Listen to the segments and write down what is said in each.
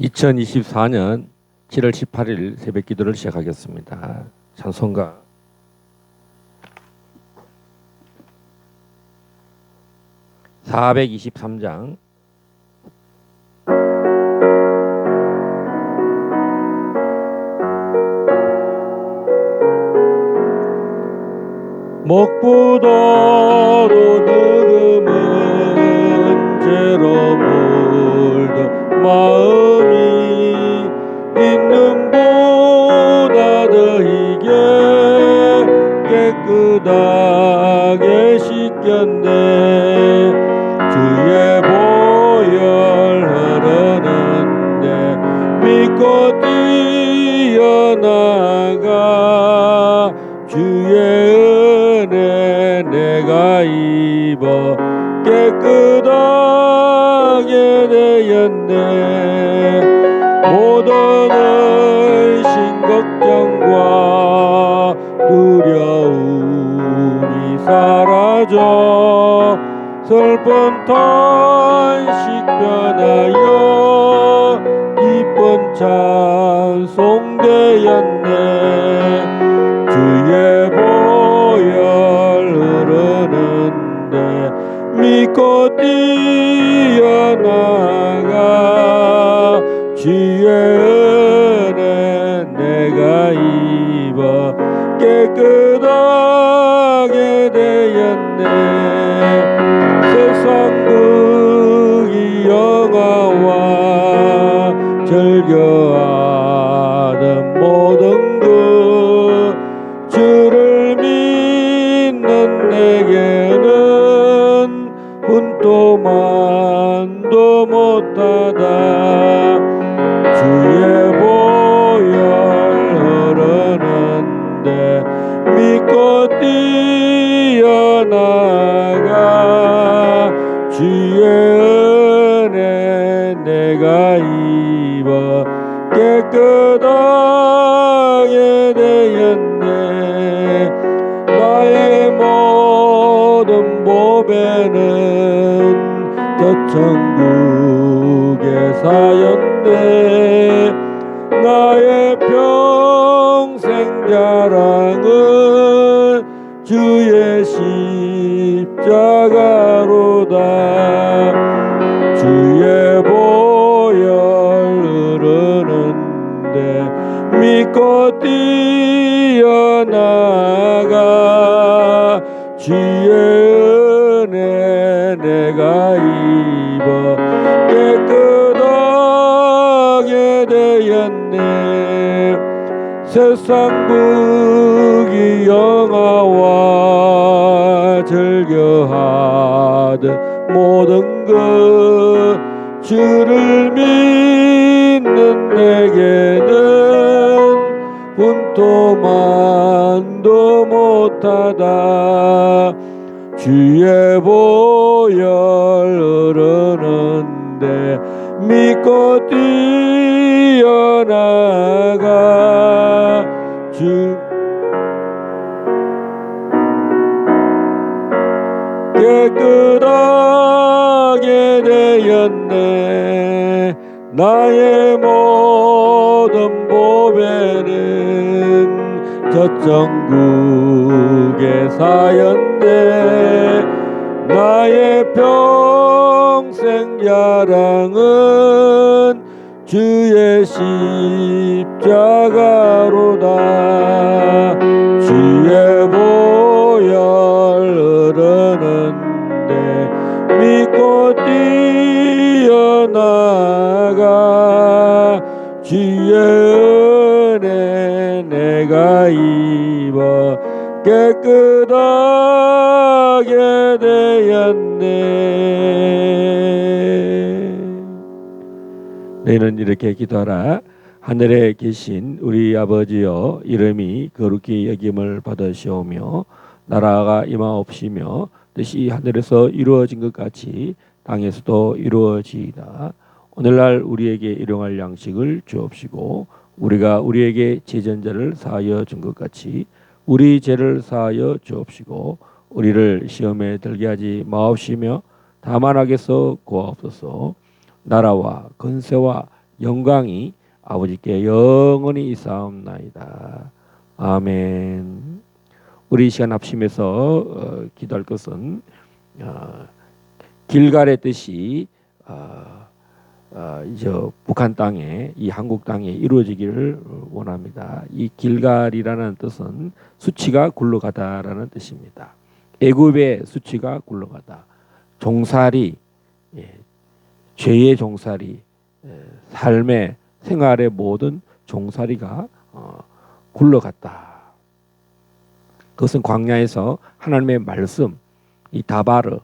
2024년 7월 18일 새벽 기도를 시작하겠습니다. 찬송가 423장 목부도로 늙음은 죄로 물든 마음이 있는 보다 더이게 깨끗하게 씻겼네. 주의 보혈 흐르는데 믿고 뛰어나가 주의 은혜 내가 입어 깨끗하게 되었네. 모든 의심 걱정과 두려움이 사라져 슬픈 탄식 변하여 기쁜 찬송 되었네. 주의 보혈 흐르는데 믿고 뛰어나가 주의 은혜 내가 입어 깨끗하게 되었네. 세상 극이 영화와 즐겨하던 모든 것 주를 믿는 내게는 분토만도 못하다. 주의 보혈 흐르는데 믿고 뛰어나가 주의 은혜 내가 입어 깨끗하게 되었네. 나의 모든 보배는 저 천국의 사였네. 나의 평생 자랑은 주의 십자가로다. 주의 보혈 흐르는데 믿고 뛰어나가 주의 은혜 내가 입어 깨끗하게 되었네. 세상 부귀 영화와 즐겨하던 모든 것 주를 믿는 내게는 분토만도 못하다. 주의 보혈 흐르는데 믿고 뛰어나가 주 깨끗하게 되었네. 나의 모든 보배는 저 천국의 사였네. 나의 평생 자랑은 주의 십자가로다. 십자가로다 주의 보혈 흐르는데 믿고 뛰어나가 주의 은혜 내가 입어 깨끗하게 되었네. 너희는 이렇게 기도하라. 하늘에 계신 우리 아버지여, 이름이 거룩히 여김을 받으시오며 나라가 임하옵시며 뜻이 하늘에서 이루어진 것 같이 땅에서도 이루어지이다. 오늘날 우리에게 일용할 양식을 주옵시고 우리가 우리에게 죄전자를 사하여 준 것 같이 우리 죄를 사하여 주옵시고 우리를 시험에 들게 하지 마옵시며 다만 악에서 구하옵소서. 나라와 권세와 영광이 아버지께 영원히 있사옵나이다. 아멘. 우리 이 시간 합심해서 기도할 것은 길갈의 뜻이 이제 북한 땅에, 이 한국 땅에 이루어지기를 원합니다. 이 길갈이라는 뜻은 수치가 굴러가다라는 뜻입니다. 애굽의 수치가 굴러가다, 종살이, 죄의 종살이, 삶의 생활의 모든 종살이가 굴러갔다. 그것은 광야에서 하나님의 말씀, 이 다바르,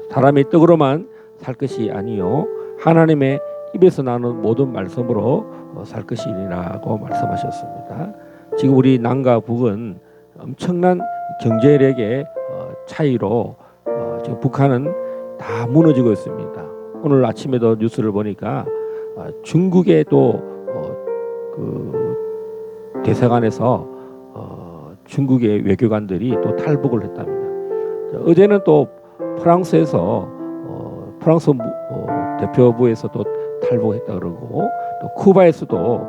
사람의 떡으로만 살 것이 아니요 하나님의 입에서 나오는 모든 말씀으로 살 것이라고 말씀하셨습니다. 지금 우리 남과 북은 엄청난 경제력의 차이로 지금 북한은 다 무너지고 있습니다. 오늘 아침에도 뉴스를 보니까 중국에도 그 대사관에서 중국의 외교관들이 또 탈북을 했답니다. 어제는 또 프랑스에서 프랑스 대표부에서 또 탈북했다 그러고 또 쿠바에서도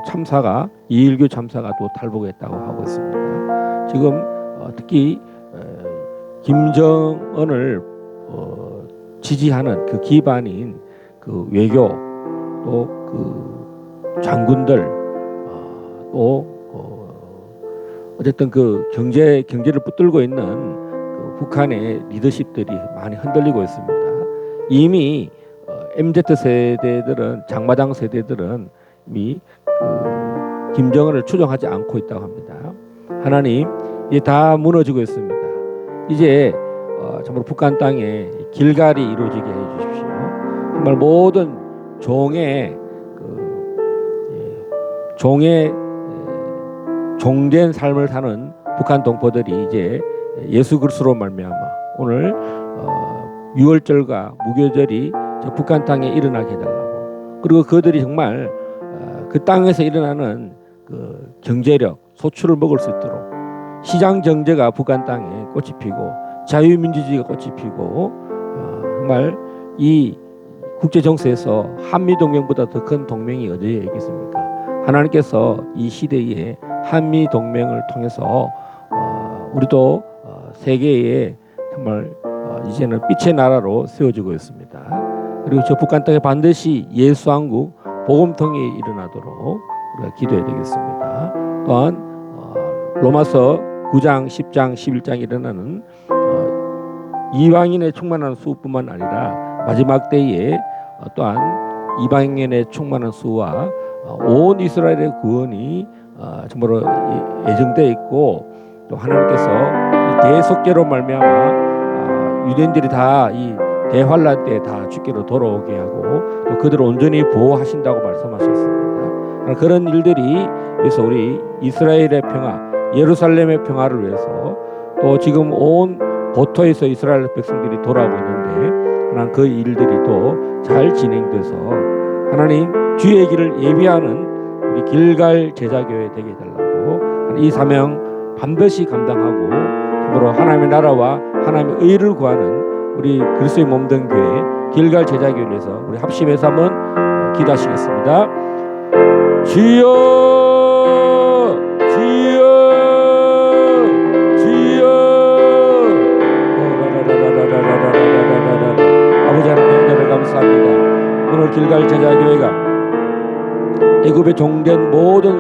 참사가 2.19 참사가 또 탈북했다고 하고 있습니다. 지금 특히 김정은을 지지하는 그 기반인 그 외교 또 그 장군들 또 어쨌든 그 경제를 붙들고 있는 그 북한의 리더십들이 많이 흔들리고 있습니다. 이미 MZ 세대들은, 장마당 세대들은 이미 그 김정은을 추종하지 않고 있다고 합니다. 하나님, 이제 다 무너지고 있습니다. 이제 정말 북한 땅에 길갈이 이루어지게 해주십시오. 정말 모든 종된 삶을 사는 북한 동포들이 이제 예수 그리스도로 말미암아 오늘 유월절과 무교절이 저 북한 땅에 일어나게 해달라고, 그리고 그들이 정말 그 땅에서 일어나는 그 경제력, 소출을 먹을 수 있도록 시장 경제가 북한 땅에 꽃이 피고 자유민주주의가 꽃이 피고 정말 이 국제 정세에서 한미 동맹보다 더 큰 동맹이 어디에 있겠습니까? 하나님께서 이 시대에 한미 동맹을 통해서 우리도 세계에 정말 이제는 빛의 나라로 세워지고 있습니다. 그리고 저 북한 땅에 반드시 예수왕국 복음통이 일어나도록 우리가 기도해야 되겠습니다. 또한 로마서 9장, 10장, 11장에 일어나는 이방인의 충만한 수뿐만 아니라 마지막 때에 또한 이방인의 충만한 수와 온 이스라엘의 구원이 정말로 예정되어 있고, 또 하나님께서 이 대속죄로 말미암아 유대인들이 다 이 대환란 때 다 주께로 돌아오게 하고 또 그들을 온전히 보호하신다고 말씀하셨습니다. 그런 일들이 위해서 우리 이스라엘의 평화, 예루살렘의 평화를 위해서 또 지금 온 고토에서 이스라엘 백성들이 돌아오고 있는데 하나님 그 일들이 또 잘 진행돼서 하나님 주의 길을 예비하는 우리 길갈 제자교회 되게 해달라고, 이 사명 반드시 감당하고 참으로 하나님의 나라와 하나님의 의를 구하는 우리 그리스도의 몸된 교회 길갈 제자교회를 위해서 우리 합심해서 한번 기도하시겠습니다. 주여 주여 주여. 아버지 하나님 은혜를 감사합니다. 오늘 길갈 제자교회가 애굽의 종된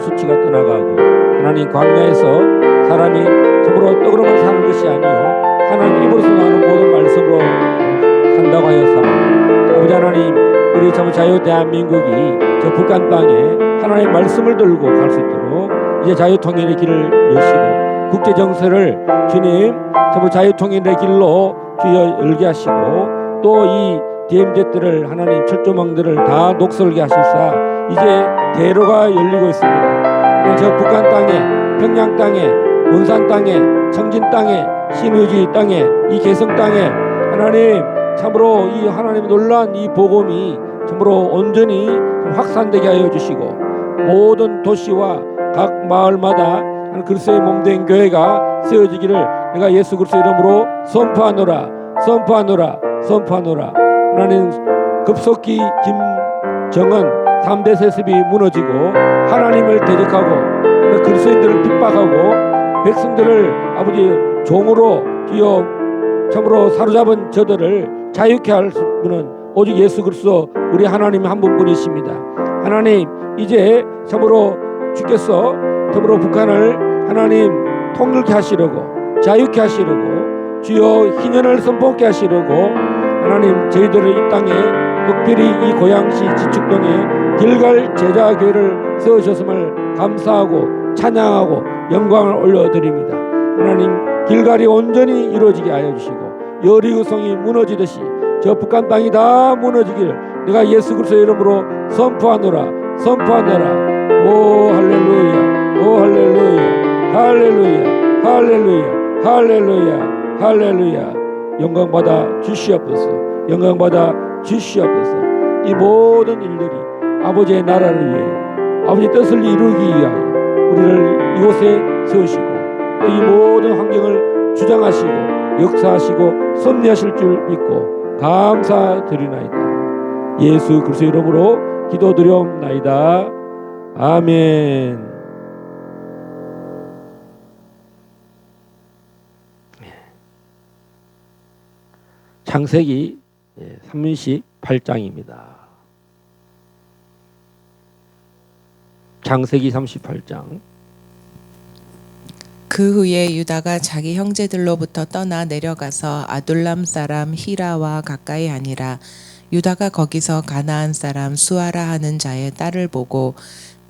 수치가 떠나가고 하나님 광야에서 사람이 참으로 떡으로만 사는 것이 아니요 하나님 입으로서 나오는 모든 말씀으로 산다고 하였사. 아버지 하나님, 우리 참 자유 대한민국이 저 북한 땅에 하나님의 말씀을 들고 갈 수 있도록 이제 자유통일의 길을 여시고 국제 정세를 주님 참으로 자유통일의 길로 주여 열게 하시고 또 이 DMZ들을 하나님 철조망들을 다 녹슬게 하실사 이제 대로가 열리고 있습니다. 저 북한 땅에, 평양 땅에, 원산 땅에, 청진 땅에, 신의지 땅에, 이 개성 땅에 하나님 참으로 이 하나님의 놀라운 이 복음이 참으로 온전히 확산되게 하여 주시고 모든 도시와 각 마을마다 그리스도의 몸된 교회가 세워지기를 내가 예수 그리스도 이름으로 선포하노라, 선포하노라, 선포하노라. 하나님 급속히 김정은 3대 세습이 무너지고 하나님을 대적하고 그리스도인들을 핍박하고 백성들을 아버지 종으로 주여 참으로 사로잡은 저들을 자유케 할 분은 오직 예수 그리스도 우리 하나님 한 분뿐이십니다. 하나님 이제 참으로 주께서 참으로 북한을 하나님 통일케 하시려고 자유케 하시려고 주여 희년을 선포케 하시려고 하나님 저희들을 이 땅에 특별히 이 고양시 지축동에 길갈 제자교회를 세우셨음을 감사하고 찬양하고 영광을 올려드립니다. 하나님 길갈이 온전히 이루어지게 하여 주시고 여리고성이 무너지듯이 저 북한 땅이 다 무너지기를 내가 예수 그리스도의 이름으로 선포하노라, 선포하노라. 오 할렐루야, 오 할렐루야, 할렐루야, 할렐루야, 할렐루야, 할렐루야. 영광 받아 주시옵소서, 영광 받아 주시옵소서. 이 모든 일들이 아버지의 나라를 위해 아버지의 뜻을 이루기 위하여 우리를 이곳에 세우시고 또 이 모든 환경을 주장하시고 역사하시고 섭리하실 줄 믿고 감사드리나이다. 예수 그리스도 이름으로 기도드리옵나이다. 아멘. 창세기 38장입니다. 창세기 38장. 그 후에 유다가 자기 형제들로부터 떠나 내려가서 아둘람 사람 히라와 가까이 하니라. 유다가 거기서 가나안 사람 수아라 하는 자의 딸을 보고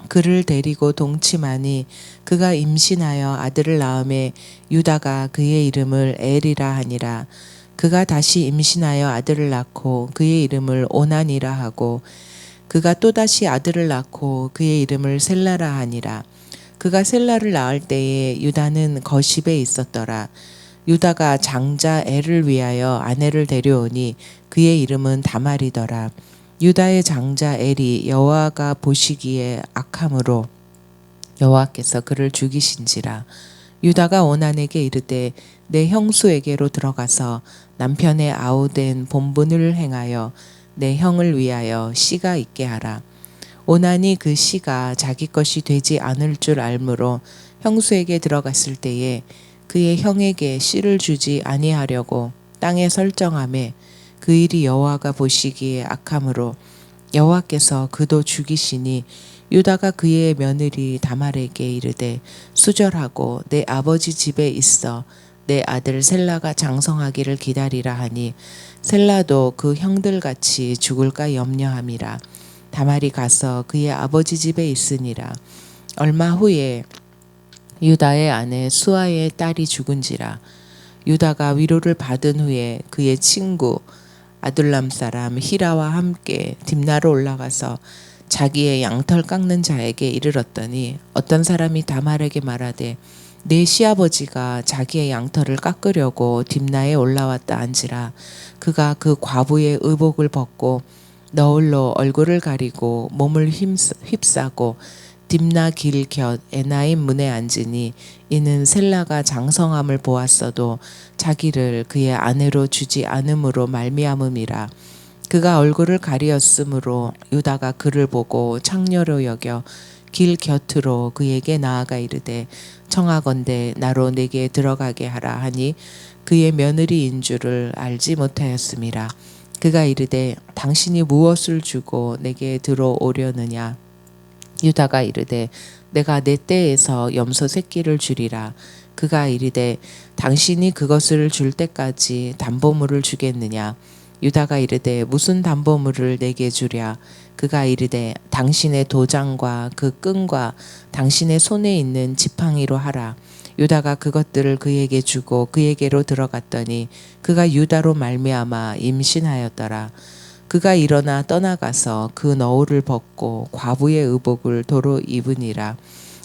그를 데리고 동침하니 그가 임신하여 아들을 낳음에 유다가 그의 이름을 엘이라 하니라. 그가 다시 임신하여 아들을 낳고 그의 이름을 오난이라 하고 그가 또다시 아들을 낳고 그의 이름을 셀라라 하니라. 그가 셀라를 낳을 때에 유다는 거십에 있었더라. 유다가 장자 엘을 위하여 아내를 데려오니 그의 이름은 다말이더라. 유다의 장자 엘이 여호와가 보시기에 악함으로 여호와께서 그를 죽이신지라. 유다가 오난에게 이르되 내 형수에게로 들어가서 남편의 아우된 본분을 행하여 내 형을 위하여 씨가 있게 하라. 오난이 그 씨가 자기 것이 되지 않을 줄 알므로 형수에게 들어갔을 때에 그의 형에게 씨를 주지 아니하려고 땅에 설정하매 그 일이 여호와가 보시기에 악함으로 여호와께서 그도 죽이시니 유다가 그의 며느리 다말에게 이르되 수절하고 내 아버지 집에 있어 내 아들 셀라가 장성하기를 기다리라 하니 셀라도 그 형들같이 죽을까 염려함이라. 다말이 가서 그의 아버지 집에 있으니라. 얼마 후에 유다의 아내 수아의 딸이 죽은지라. 유다가 위로를 받은 후에 그의 친구 아둘람 사람 히라와 함께 딥나로 올라가서 자기의 양털 깎는 자에게 이르렀더니 어떤 사람이 다말에게 말하되 내 시아버지가 자기의 양털을 깎으려고 딥나에 올라왔다 한지라. 그가 그 과부의 의복을 벗고 너울로 얼굴을 가리고 몸을 휩싸고 딥나 길 곁 에나임 문에 앉으니 이는 셀라가 장성함을 보았어도 자기를 그의 아내로 주지 않음으로 말미암음이라. 그가 얼굴을 가리었으므로 유다가 그를 보고 창녀로 여겨 길 곁으로 그에게 나아가 이르되 청하건대 나로 내게 들어가게 하라 하니 그의 며느리인 줄을 알지 못하였음이라. 그가 이르되 당신이 무엇을 주고 내게 들어오려느냐. 유다가 이르되 내가 내 떼에서 염소 새끼를 주리라. 그가 이르되 당신이 그것을 줄 때까지 담보물을 주겠느냐. 유다가 이르되 무슨 담보물을 내게 주랴. 그가 이르되 당신의 도장과 그 끈과 당신의 손에 있는 지팡이로 하라. 유다가 그것들을 그에게 주고 그에게로 들어갔더니 그가 유다로 말미암아 임신하였더라. 그가 일어나 떠나가서 그 너울을 벗고 과부의 의복을 도로 입으니라.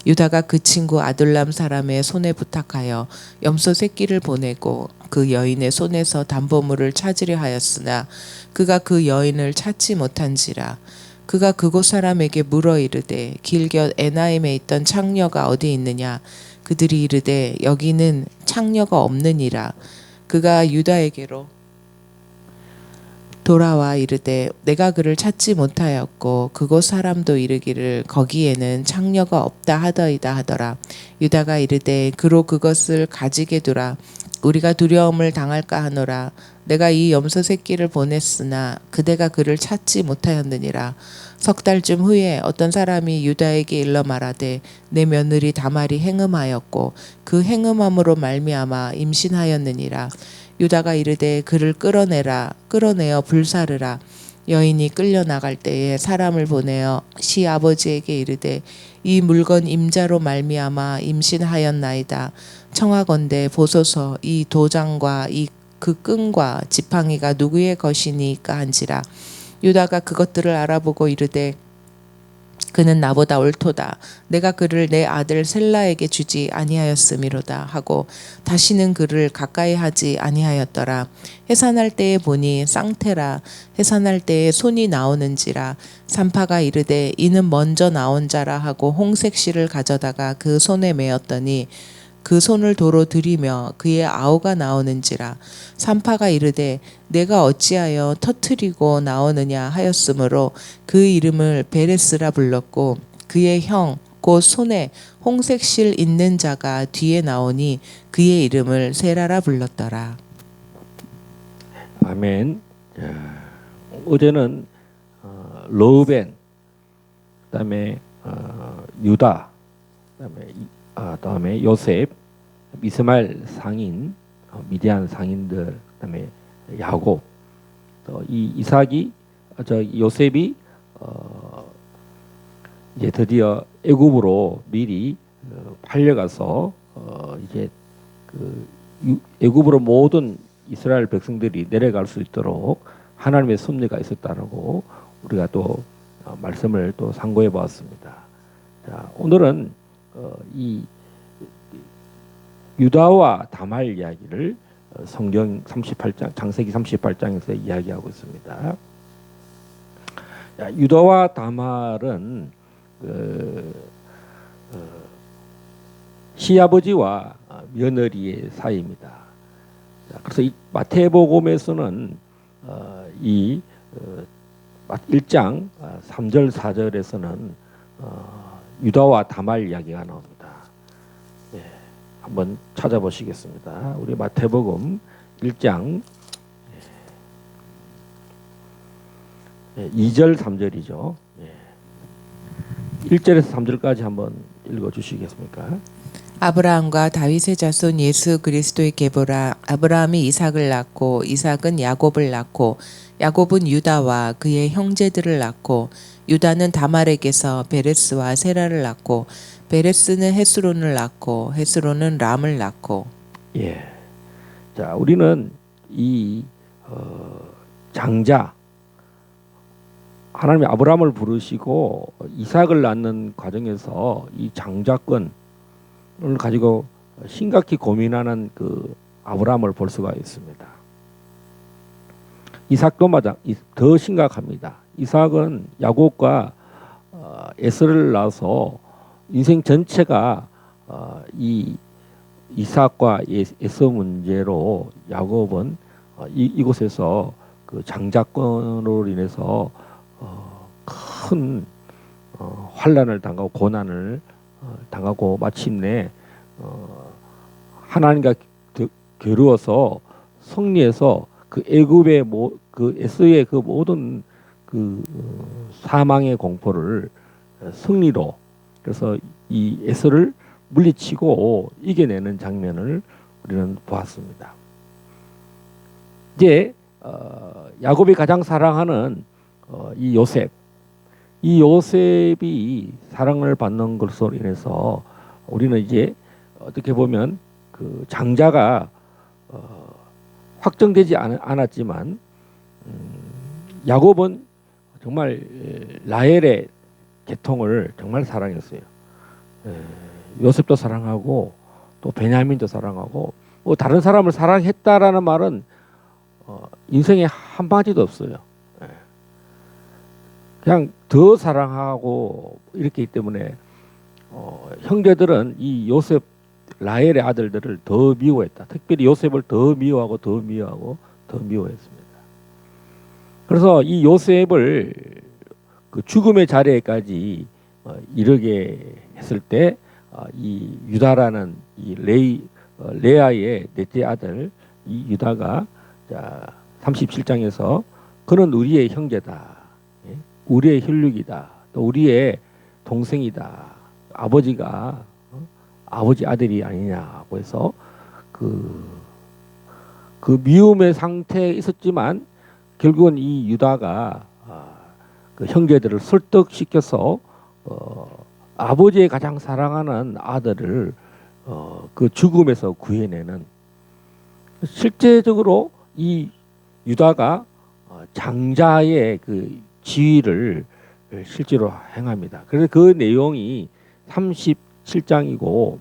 유다가 그 친구 아둘람 사람의 손에 부탁하여 염소 새끼를 보내고 그 여인의 손에서 담보물을 찾으려 하였으나 그가 그 여인을 찾지 못한지라. 그가 그곳 사람에게 물어 이르되 길곁 에나임에 있던 창녀가 어디 있느냐. 그들이 이르되 여기는 창녀가 없느니라. 그가 유다에게로 돌아와 이르되 내가 그를 찾지 못하였고 그곳 사람도 이르기를 거기에는 창녀가 없다 하더이다 하더라. 유다가 이르되 그로 그것을 가지게 두라. 우리가 두려움을 당할까 하노라. 내가 이 염소 새끼를 보냈으나 그대가 그를 찾지 못하였느니라. 석 달쯤 후에 어떤 사람이 유다에게 일러 말하되 내 며느리 다말이 행음하였고 그 행음함으로 말미암아 임신하였느니라. 유다가 이르되 그를 끌어내라. 끌어내어 불사르라. 여인이 끌려 나갈 때에 사람을 보내어 시 아버지에게 이르되 이 물건 임자로 말미암아 임신하였나이다. 청하건대 보소서 이 도장과 이 그 끈과 지팡이가 누구의 것이니까 한지라. 유다가 그것들을 알아보고 이르되 그는 나보다 옳도다. 내가 그를 내 아들 셀라에게 주지 아니하였음이로다 하고 다시는 그를 가까이 하지 아니하였더라. 해산할 때에 보니 쌍태라. 해산할 때에 손이 나오는지라. 산파가 이르되 이는 먼저 나온 자라 하고 홍색 실을 가져다가 그 손에 메었더니 그 손을 도로 들이며 그의 아우가 나오는지라. 산파가 이르되 내가 어찌하여 터트리고 나오느냐 하였으므로 그 이름을 베레스라 불렀고 그의 형 곧 손에 홍색 실 있는 자가 뒤에 나오니 그의 이름을 세라라 불렀더라. 아멘. 어제는 르우벤, 그다음에 유다, 그다음에 요셉, 이스마엘 상인, 미디안 상인들, 그다음에 야곱, 또 이 이삭이 요셉이 이제 드디어 애굽으로 미리 팔려가서 이제 그 애굽으로 모든 이스라엘 백성들이 내려갈 수 있도록 하나님의 섭리가 있었다라고 우리가 또 말씀을 또 상고해 보았습니다. 자, 오늘은 이 유다와 다말 이야기를 성경 38장 창세기 38장에서 이야기하고 있습니다. 자, 유다와 다말은 시아버지와 며느리의 사이입니다. 자, 그래서 이 마태복음에서는 이 1장 3절 4절에서는 유다와 다말 이야기가 나옵니다. 네, 한번 찾아보시겠습니다. 우리 마태복음 1장 2절 3절이죠. 1절에서 3절까지 한번 읽어주시겠습니까? 아브라함과 다윗의 자손 예수 그리스도의 계보라. 아브라함이 이삭을 낳고 이삭은 야곱을 낳고 야곱은 유다와 그의 형제들을 낳고 유다는 다말에게서 베레스와 세라를 낳고 베레스는 헤스론을 낳고 헤스론은 람을 낳고. 예. 자, 우리는 이 장자 하나님이 아브라함을 부르시고 이삭을 낳는 과정에서 이 장자권을 가지고 심각히 고민하는 그 아브라함을 볼 수가 있습니다. 이삭도 마찬 더 심각합니다. 이삭은 야곱과 에서를 낳아서 인생 전체가 이 이삭과 에서 문제로 야곱은 이곳에서 그 장자권으로 인해서 큰 환난을 당하고 고난을 당하고 마침내 하나님과 겨루어서 승리해서 그 애굽의 그 에서의 그 모든 그 사망의 공포를 승리로 그래서 이 에서를 물리치고 이겨내는 장면을 우리는 보았습니다. 이제 야곱이 가장 사랑하는 이 요셉이 사랑을 받는 것으로 인해서 우리는 이제 어떻게 보면 그 장자가 확정되지 않았지만 야곱은 정말 라헬의 계통을 정말 사랑했어요. 요셉도 사랑하고 또 베냐민도 사랑하고 뭐 다른 사람을 사랑했다라는 말은 인생에 한 마디도 없어요. 그냥 더 사랑하고 이렇기 때문에 형제들은 이 요셉 라헬의 아들들을 더 미워했다. 특별히 요셉을 더 미워하고 더 미워했습니다. 그래서 이 요셉을 그 죽음의 자리에까지 이르게 했을 때 이 유다라는 이 레아의 넷째 아들 이 유다가 37장에서 그는 우리의 형제다. 우리의 혈육이다. 또 우리의 동생이다. 아버지가 아버지 아들이 아니냐고 해서 그 미움의 상태에 있었지만 결국은 이 유다가 그 형제들을 설득시켜서 아버지의 가장 사랑하는 아들을 그 죽음에서 구해내는 실제적으로 이 유다가 장자의 그 지위를 실제로 행합니다. 그래서 그 내용이 37장이고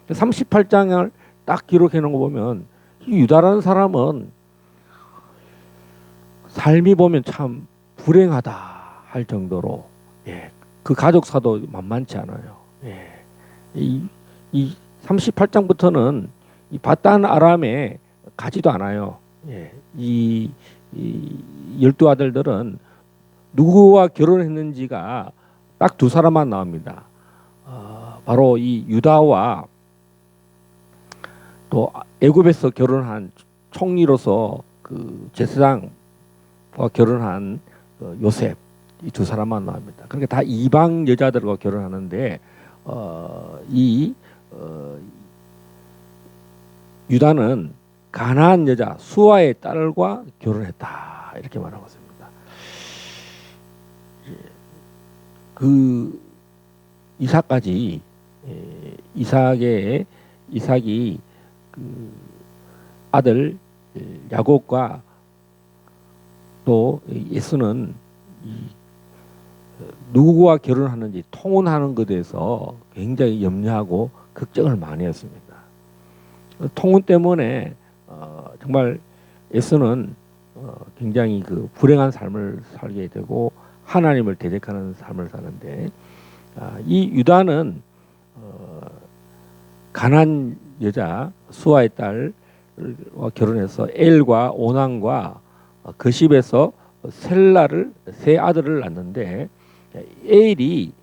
38장을 딱 기록해 놓은 거 보면 이 유다라는 사람은 삶이 보면 참 불행하다 할 정도로 그 가족사도 만만치 않아요. 이 38장부터는 이 바단 아람에 가지도 않아요. 이 12아들들은 누구와 결혼했는지가 딱 두 사람만 나옵니다. 바로 이 유다와 또 애굽에서 결혼한 총리로서 그 제사장과 결혼한 요셉 이 두 사람만 나옵니다. 그러니까 다 이방 여자들과 결혼하는데 유다는 가나안 여자 수아의 딸과 결혼했다 이렇게 말하고 있습니다. 그 이삭까지 이삭이 그 아들 야곱과 또 예수는 누구와 결혼하는지 통혼하는 것에 대해서 굉장히 염려하고 걱정을 많이 했습니다. 통혼 때문에 정말 예수는 굉장히 그 불행한 삶을 살게 되고 하나님을 대적하는 삶을 사는데 이 유다는 가나안 여자 수아의 딸과 결혼해서 엘과 오난과 그 집에서 세 아들을 낳는데 엘이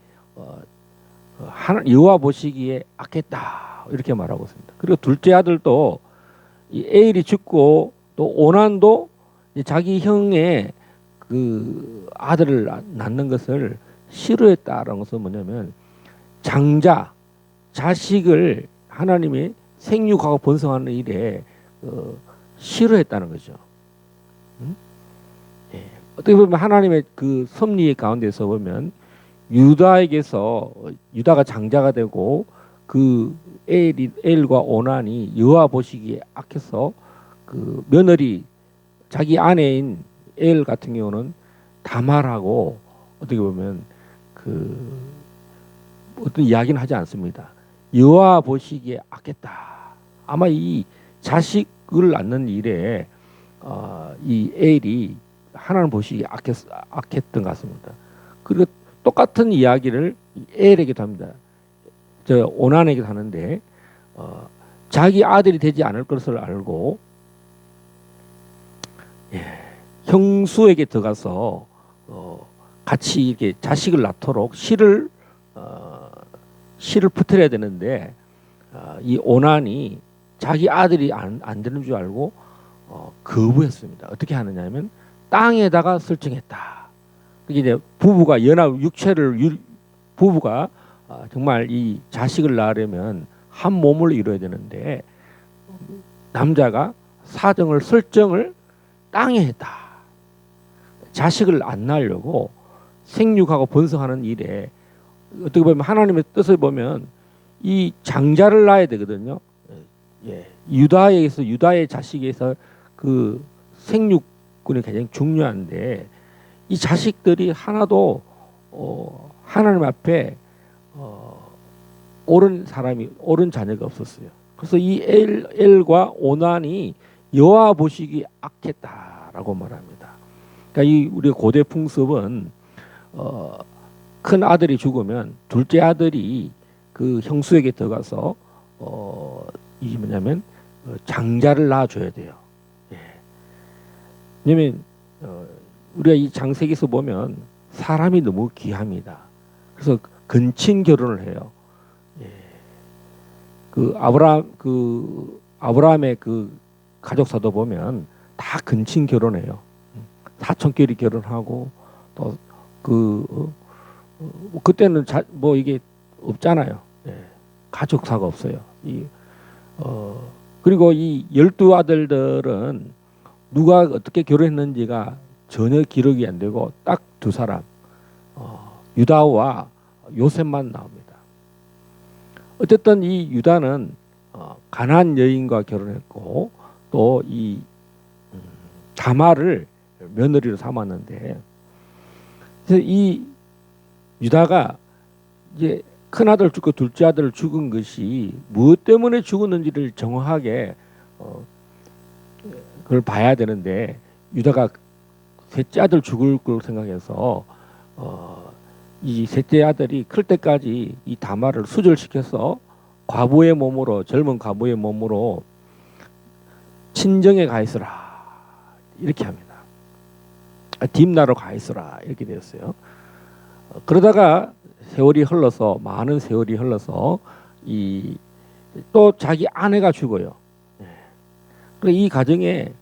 여호와 보시기에 악했다 이렇게 말하고 있습니다. 그리고 둘째 아들도 이 엘이 죽고 또 오난도 자기 형의 그 아들을 낳는 것을 싫어했다라는 것은 뭐냐면 자식을 하나님이 생육하고 번성하는 일에 싫어했다는 거죠. 어떻게 보면 하나님의 그 섭리 가운데서 보면 유다가 장자가 되고 그 엘과 오난이 여호와 보시기에 악해서 그 며느리 자기 아내인 엘 같은 경우는 다말하고 어떻게 보면 그 어떤 이야기는 하지 않습니다. 여호와 보시기에 악했다. 아마 이 자식을 낳는 일에 이 엘이 하나님 보시기에 악했던 것 같습니다. 그리고 똑같은 이야기를 엘에게도 합니다. 저 오난에게도 하는데 자기 아들이 되지 않을 것을 알고 형수에게 들어가서 같이 이렇게 자식을 낳도록 씨를 퍼뜨려야 되는데 이 오난이 자기 아들이 안 되는 줄 알고 거부했습니다. 어떻게 하느냐면 땅에다가 설정했다. 이게 이제 부부가 육체를 부부가 정말 이 자식을 낳으려면 한 몸을 이루어야 되는데 남자가 사정을 설정을 땅에 했다. 자식을 안 낳으려고 생육하고 번성하는 일에 어떻게 보면 하나님의 뜻을 보면 이 장자를 낳아야 되거든요. 예, 유다에서 유다의 자식에서 그 생육군이 굉장히 중요한데 이 자식들이 하나도 하나님 앞에 옳은 사람이 옳은 자녀가 없었어요. 그래서 이 엘과 오난이 여호와 보시기 악했다라고 말합니다. 그러니까 이 우리 고대 풍습은 큰 아들이 죽으면 둘째 아들이 그 형수에게 들어가서 이게 뭐냐면 장자를 낳아줘야 돼요. 예. 왜냐면 우리가 이 장세기에서 보면 사람이 너무 귀합니다. 그래서 근친 결혼을 해요. 예. 그 아브라함의 그 가족사도 보면 다 근친 결혼해요. 사촌끼리 결혼하고 또 그때는 뭐 이게 없잖아요. 예. 가족사가 없어요. 그리고 이 12아들들은 누가 어떻게 결혼했는지가 전혀 기록이 안 되고 딱 두 사람 유다와 요셉만 나옵니다. 어쨌든 이 유다는 가나안 여인과 결혼했고 또 이 다말을 며느리로 삼았는데 그래서 이 유다가 이제 큰 아들 죽고 둘째 아들 죽은 것이 무엇 때문에 죽었는지를 정확하게 그걸 봐야 되는데 유다가 셋째 아들 죽을 걸 생각해서 이 셋째 아들이 클 때까지 이 다말을 수절시켜서 과부의 몸으로 젊은 과부의 몸으로 친정에 가 있으라 이렇게 합니다. 딥나로 가 있으라 이렇게 되었어요. 그러다가 세월이 흘러서 많은 세월이 흘러서 또 자기 아내가 죽어요. 이 가정에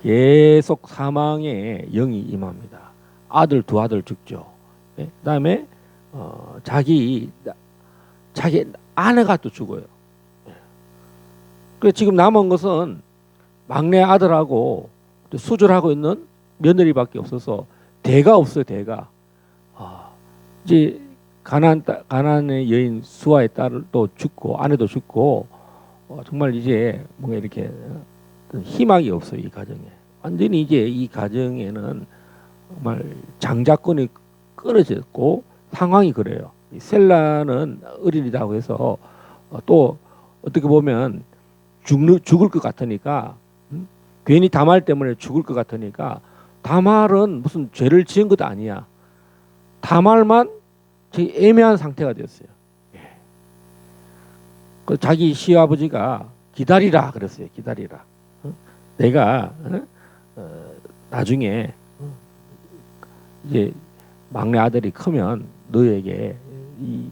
계속 사망의 영이 임합니다. 아들 두 아들 죽죠. 그다음에 자기 아내가 또 죽어요. 그래서 지금 남은 것은 막내 아들하고 수절하고 있는 며느리밖에 없어서 대가 없어요. 대가. 이제 가나안의 여인 수아의 딸도 죽고 아내도 죽고 정말 이제 뭔가 이렇게 희망이 없어요. 이 가정에. 완전히 이제 이 가정에는 정말 장자권이 끊어졌고 상황이 그래요. 셀라는 어린이라고 해서 또 어떻게 보면 죽을 것 같으니까 괜히 다말 때문에 죽을 것 같으니까 다말은 무슨 죄를 지은 것도 아니야. 다말만 되게 애매한 상태가 됐어요. 그 자기 시아버지가 기다리라 그랬어요. 기다리라. 내가 나중에 이제 막내 아들이 크면 너에게 이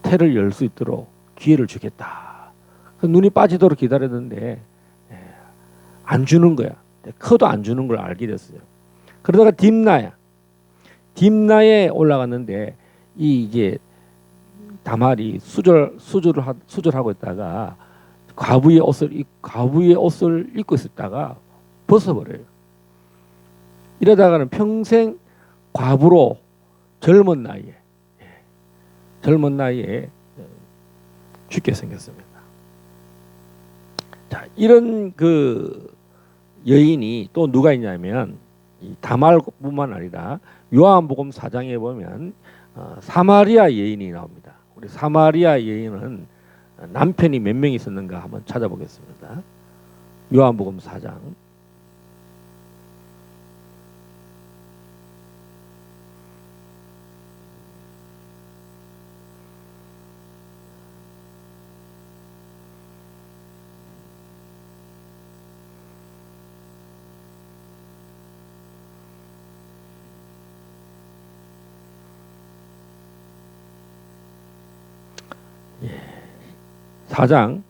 태를 열 수 있도록 기회를 주겠다. 눈이 빠지도록 기다렸는데 안 주는 거야. 커도 안 주는 걸 알게 됐어요. 그러다가 딥나에 올라갔는데 이제 다말이 수절하고 있다가 과부의 옷을 입고 있었다가 벗어버려요. 이러다가는 평생 과부로 젊은 나이에 죽게 생겼습니다. 자, 이런 그 여인이 또 누가 있냐면 이 다말뿐만 아니라 요한복음 4장에 보면 사마리아 여인이 나옵니다. 우리 사마리아 여인은 남편이 몇 명 있었는가 한번 찾아보겠습니다. 요한복음 4장. 예. 4장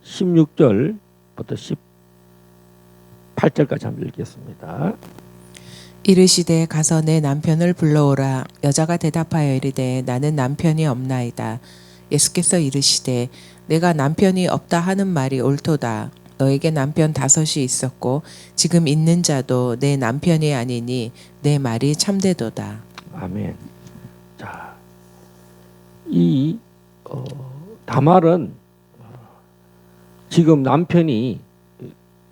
16절부터 18절까지 한번 읽겠습니다. 이르시되 가서 내 남편을 불러오라. 여자가 대답하여 이르되 나는 남편이 없나이다. 예수께서 이르시되 내가 남편이 없다 하는 말이 옳도다. 너에게 남편 5이 있었고 지금 있는 자도 내 남편이 아니니 내 말이 참되도다. 아멘. 자, 이 다말은 지금 남편이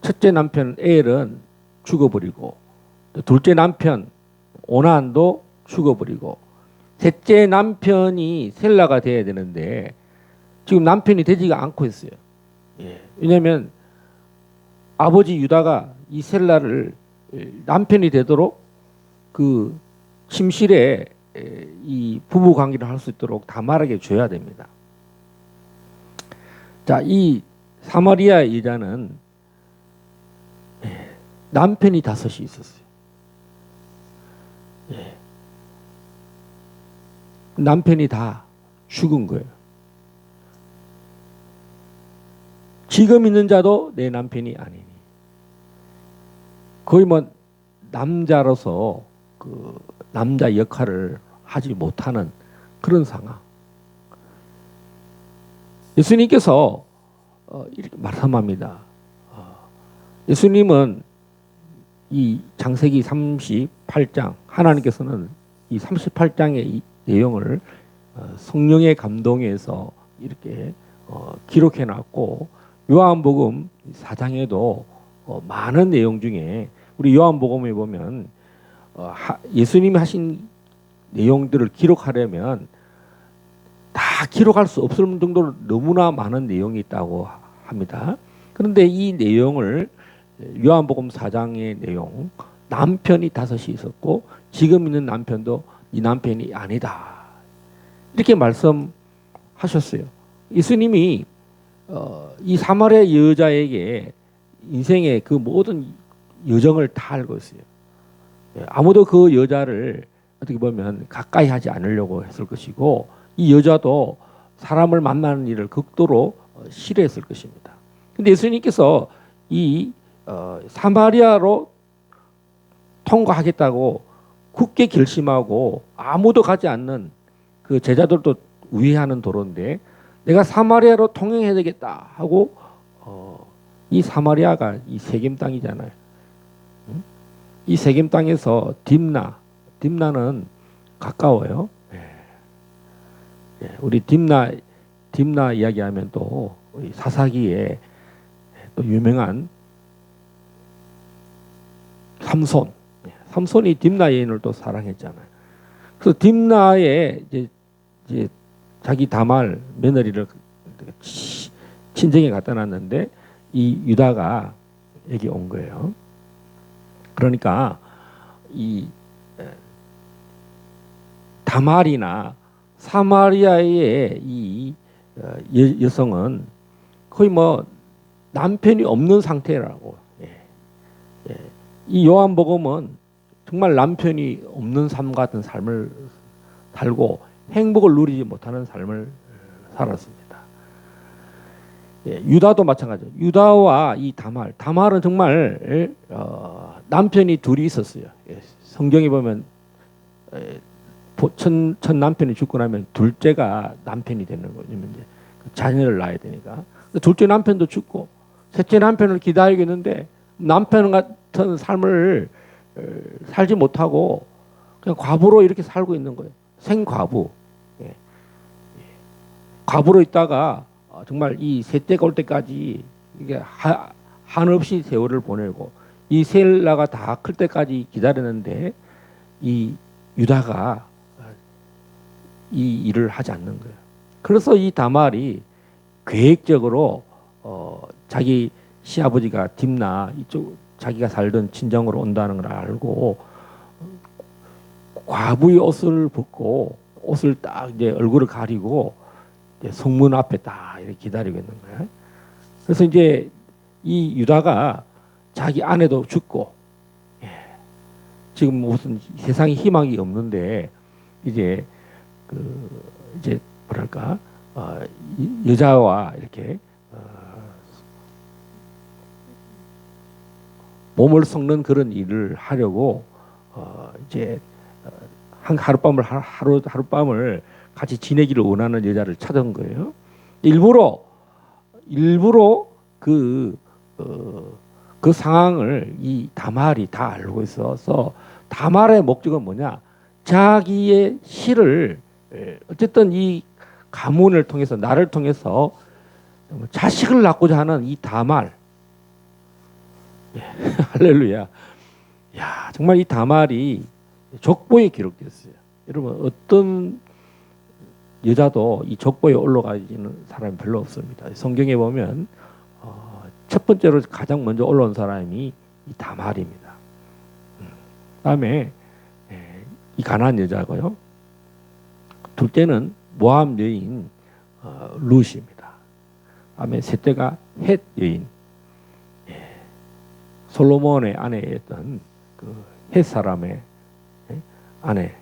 첫째 남편 엘은 죽어버리고 둘째 남편 오난도 죽어버리고 셋째 남편이 셀라가 돼야 되는데 지금 남편이 되지가 않고 있어요. 예. 왜냐하면 아버지 유다가 이 셀라를 남편이 되도록 그 침실에 이 부부 관계를 할 수 있도록 다말에게 줘야 됩니다. 자, 이 사마리아 여자는 남편이 5이 있었어요. 예. 남편이 다 죽은 거예요. 지금 있는 자도 내 남편이 아니니. 거의 뭐 남자로서 그 남자 역할을 하지 못하는 그런 상황. 예수님께서 이렇게 말씀합니다. 예수님은 이 창세기 38장 하나님께서는 이 38장의 이 내용을 성령의 감동에서 이렇게 기록해 놨고 요한복음 4장에도 많은 내용 중에 우리 요한복음에 보면 예수님이 하신 내용들을 기록하려면 다 기록할 수 없을 정도로 너무나 많은 내용이 있다고 합니다. 그런데 이 내용을 요한복음 4장의 내용 남편이 5이 있었고 지금 있는 남편도 이 남편이 아니다. 이렇게 말씀하셨어요. 예수님이 이 사마리아 여자에게 인생의 그 모든 여정을 다 알고 있어요. 아무도 그 여자를 어떻게 보면 가까이 하지 않으려고 했을 것이고 이 여자도 사람을 만나는 일을 극도로 싫어했을 것입니다. 근데 예수님께서 이 사마리아로 통과하겠다고 굳게 결심하고 아무도 가지 않는 그 제자들도 우회하는 도로인데 내가 사마리아로 통행해야 되겠다 하고 이 사마리아가 이 세겜 땅이잖아요. 이 세겜 땅에서 딥나는 가까워요. 우리 딥나 이야기하면 또 우리 사사기에 또 유명한 삼손이 딥나 여인을 또 사랑했잖아요. 그래서 딥나에 이제 자기 다말 며느리를 친정에 갖다 놨는데 이 유다가 여기 온 거예요. 그러니까 이 다말이나 사마리아의 이 여성은 거의 뭐 남편이 없는 상태라고. 이 요한복음은 정말 남편이 없는 삶 같은 삶을 살고 행복을 누리지 못하는 삶을 살았습니다. 유다도 마찬가지죠. 유다와 이 다말은 정말 남편이 둘이 있었어요. 성경에 보면 첫 남편이 죽고 나면 둘째가 남편이 되는 거죠. 이제 자녀를 낳아야 되니까. 둘째 남편도 죽고 셋째 남편을 기다리겠는데 남편 같은 삶을 살지 못하고 그냥 과부로 이렇게 살고 있는 거예요. 생과부. 과부로 있다가 정말 이 셋째가 올 때까지 이게 한없이 세월을 보내고 이 셀라가 다 클 때까지 기다렸는데 이 유다가 이 일을 하지 않는 거예요. 그래서 이 다말이 계획적으로 자기 시아버지가 딥나 이쪽 자기가 살던 친정으로 온다는 걸 알고 과부의 옷을 벗고 옷을 딱 이제 얼굴을 가리고 이제 성문 앞에 딱 이렇게 기다리고 있는 거예요. 그래서 이제 이 유다가 자기 아내도 죽고 지금 무슨 세상에 희망이 없는데 이제 이제 뭐랄까 여자와 이렇게 몸을 섞는 그런 일을 하려고 이제 하룻밤을 같이 지내기를 원하는 여자를 찾은 거예요. 일부러 그 상황을 이 다말이 다 알고 있어서 다말의 목적은 뭐냐? 자기의 씨를 어쨌든 이 가문을 통해서 나를 통해서 자식을 낳고자 하는 이 다말, 할렐루야. 야, 정말 이 다말이 족보에 기록됐어요. 여러분 어떤 여자도 이 족보에 올라가지는 사람이 별로 없습니다. 성경에 보면 첫 번째로 가장 먼저 올라온 사람이 이 다말입니다. 그다음에 이 가나안 여자고요. 둘째는 모압 여인 룻입니다. 그다음에 셋째가 헷 여인, 솔로몬의 아내였던 그 헷 사람의 아내.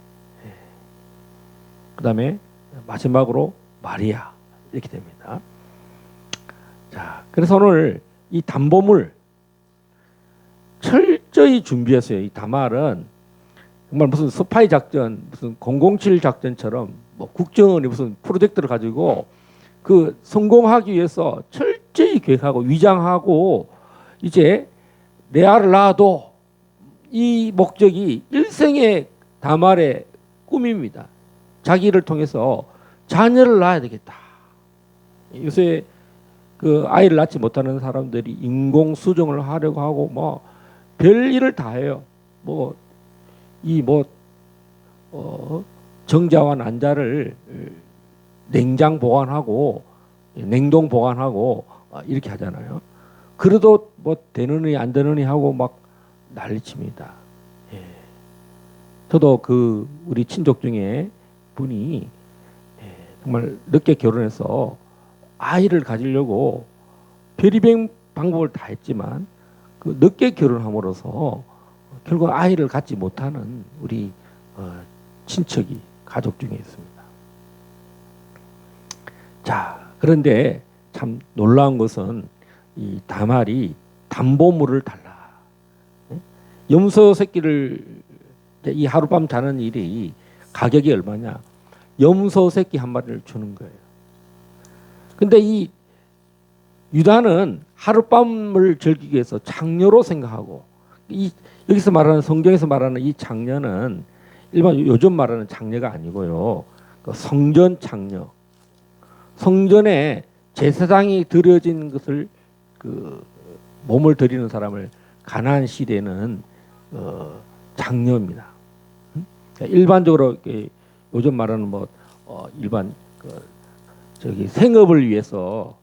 그다음에 마지막으로 마리아 이렇게 됩니다. 자, 그래서 오늘 이 담보물 철저히 준비했어요. 이 다말은 정말 무슨 스파이 작전, 무슨 007 작전처럼 뭐 국정원이 무슨 프로젝트를 가지고 그 성공하기 위해서 철저히 계획하고 위장하고 이제 내 아를 낳아도 이 목적이 일생의 다말의 꿈입니다. 자기를 통해서 자녀를 낳아야 되겠다. 요새 그 아이를 낳지 못하는 사람들이 인공 수정을 하려고 하고 뭐 별일을 다 해요. 정자와 난자를 냉장 보관하고 냉동 보관하고 이렇게 하잖아요. 그래도 뭐 되느니 안 되느니 하고 막 난리칩니다. 예. 저도 그 우리 친족 중에 분이 정말 늦게 결혼해서 아이를 가지려고 별의별 방법을 다 했지만 그 늦게 결혼함으로써 결국 아이를 갖지 못하는 우리 친척이 가족 중에 있습니다. 자, 그런데 참 놀라운 것은 이 다말이 담보물을 달라. 염소 새끼를 이 하룻밤 자는 일이 가격이 얼마냐? 염소 새끼 한 마리를 주는 거예요. 근데 이 유다는 하룻밤을 즐기기 위해서 장녀로 생각하고 여기서 말하는 성경에서 말하는 이 장녀는 일반 요즘 말하는 장녀가 아니고요. 그 성전 장녀. 성전에 제사장이 드려진 것을 그 몸을 드리는 사람을 가나안 시대는 장녀입니다. 일반적으로 요즘 말하는 일반 생업을 위해서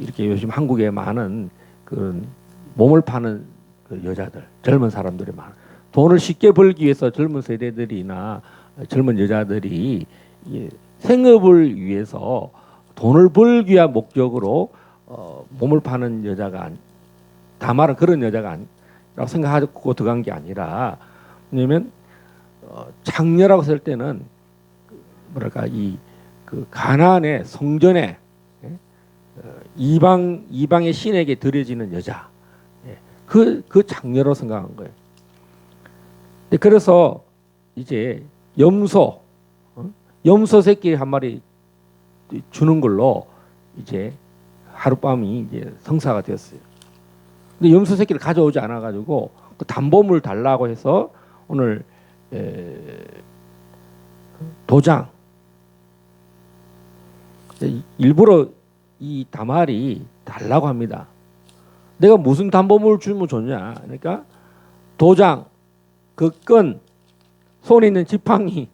이렇게 요즘 한국에 많은 그런 몸을 파는 그 여자들, 젊은 사람들이 많아. 돈을 쉽게 벌기 위해서 젊은 세대들이나 젊은 여자들이 생업을 위해서 돈을 벌기 위한 목적으로 몸을 파는 여자가 다말은 그런 여자가 아니라고 생각하고 들어간 게 아니라, 왜냐면 장녀라고 했을 때는 뭐랄까 그 가나안의 성전에 이방의 신에게 드려지는 여자, 그 장녀로 생각한 거예요. 그래서 이제 염소 새끼 한 마리 주는 걸로 이제 하룻밤이 이제 성사가 되었어요. 근데 염소 새끼를 가져오지 않아 가지고 그 담보물 달라고 해서 오늘 도장, 일부러 이 다말이 달라고 합니다. 내가 무슨 담보물 주면 좋냐? 그러니까 도장, 그 끈, 손에 있는 지팡이.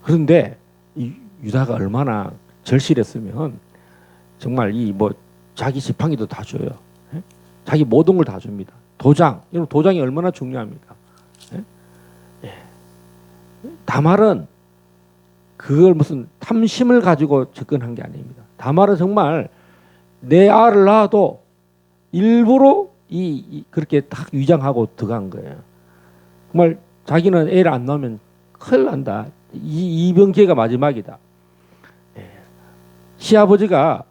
그런데 이 유다가 얼마나 절실했으면 정말 자기 지팡이도 다 줘요. 자기 모든 걸 다 줍니다. 도장, 여러분 도장이 얼마나 중요합니까? 다말은 그걸 무슨 탐심을 가지고 접근한 게 아닙니다. 다말은 정말 내 아를 낳아도 일부러 그렇게 딱 위장하고 들어간 거예요. 정말 자기는 애를 안 낳으면 큰일 난다. 이번 기회가 마지막이다. 시아버지가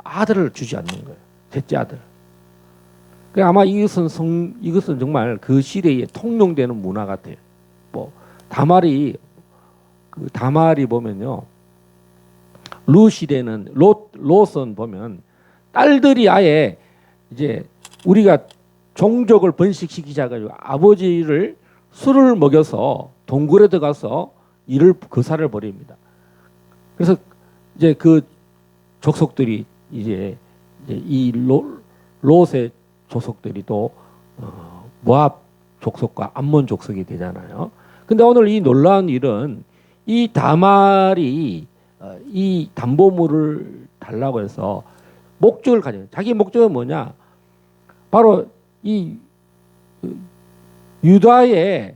아들을 주지 않는 거예요. 셋째 아들. 그 아마 이것은 정말 그 시대에 통용되는 문화 같아요. 뭐 다말이 보면요, 루 시대는 롯은 보면 딸들이 아예 이제 우리가 종족을 번식시키자 가지고 아버지를 술을 먹여서 동굴에 들어가서 거사를 벌입니다. 그래서 이제 그 족속들이 이제 이 롯의 족속들이 또 모압 족속과 암몬 족속이 되잖아요. 근데 오늘 이 놀라운 일은 이 다말이 이 담보물을 달라고 해서 목적을 가져요. 자기 목적은 뭐냐? 바로 이 유다의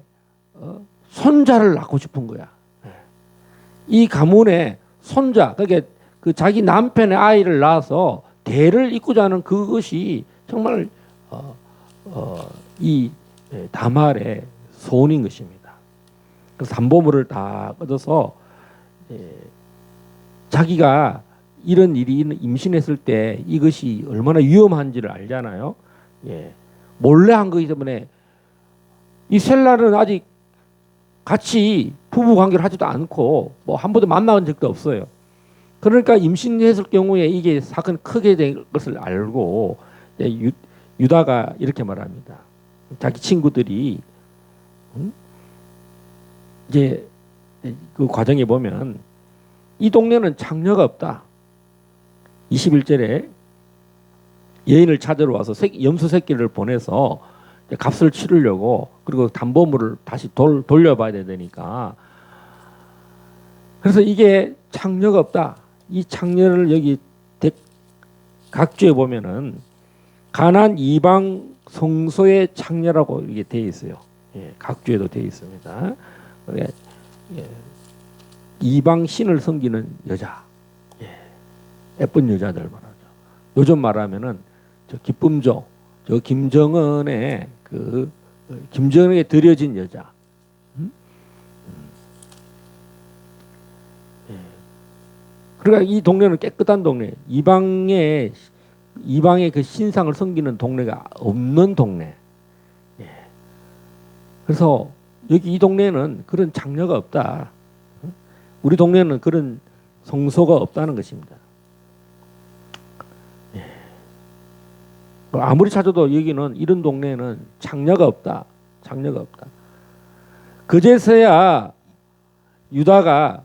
손자를 낳고 싶은 거야. 이 가문의 손자, 그러니까 그 자기 남편의 아이를 낳아서 대를 잇고자 하는 그것이 정말 이 다말의 소원인 것입니다. 그래서 담보물을 다 얻어서 자기가 이런 일이 임신했을 때 이것이 얼마나 위험한지를 알잖아요. 몰래 한 거기 때문에 이 셀라는 아직 같이 부부 관계를 하지도 않고 뭐 한 번도 만나본 적도 없어요. 그러니까 임신했을 경우에 이게 사건이 크게 될 것을 알고 유다가 이렇게 말합니다. 자기 친구들이 이제 그 과정에 보면 이 동네는 창녀가 없다. 21절에 여인을 찾으러 와서 염소 새끼를 보내서 값을 치르려고, 그리고 담보물을 다시 돌려봐야 되니까. 그래서 이게 창녀가 없다. 이 창녀를 여기 각주에 보면은 가나안 이방 성소의 창녀라고 이게 되어 있어요. 각주에도 되어 있습니다. 이방 신을 섬기는 여자, 예쁜 여자들 말하죠. 요즘 말하면은 저 기쁨조, 저 김정은의 김정은에게 드려진 여자. 그러니까 이 동네는 깨끗한 동네, 이방의 그 신상을 섬기는 동네가 없는 동네. 그래서 여기 이 동네는 그런 장녀가 없다. 우리 동네는 그런 성소가 없다는 것입니다. 아무리 찾아도 여기는 이런 동네에는 장녀가 없다. 장녀가 없다. 그제서야 유다가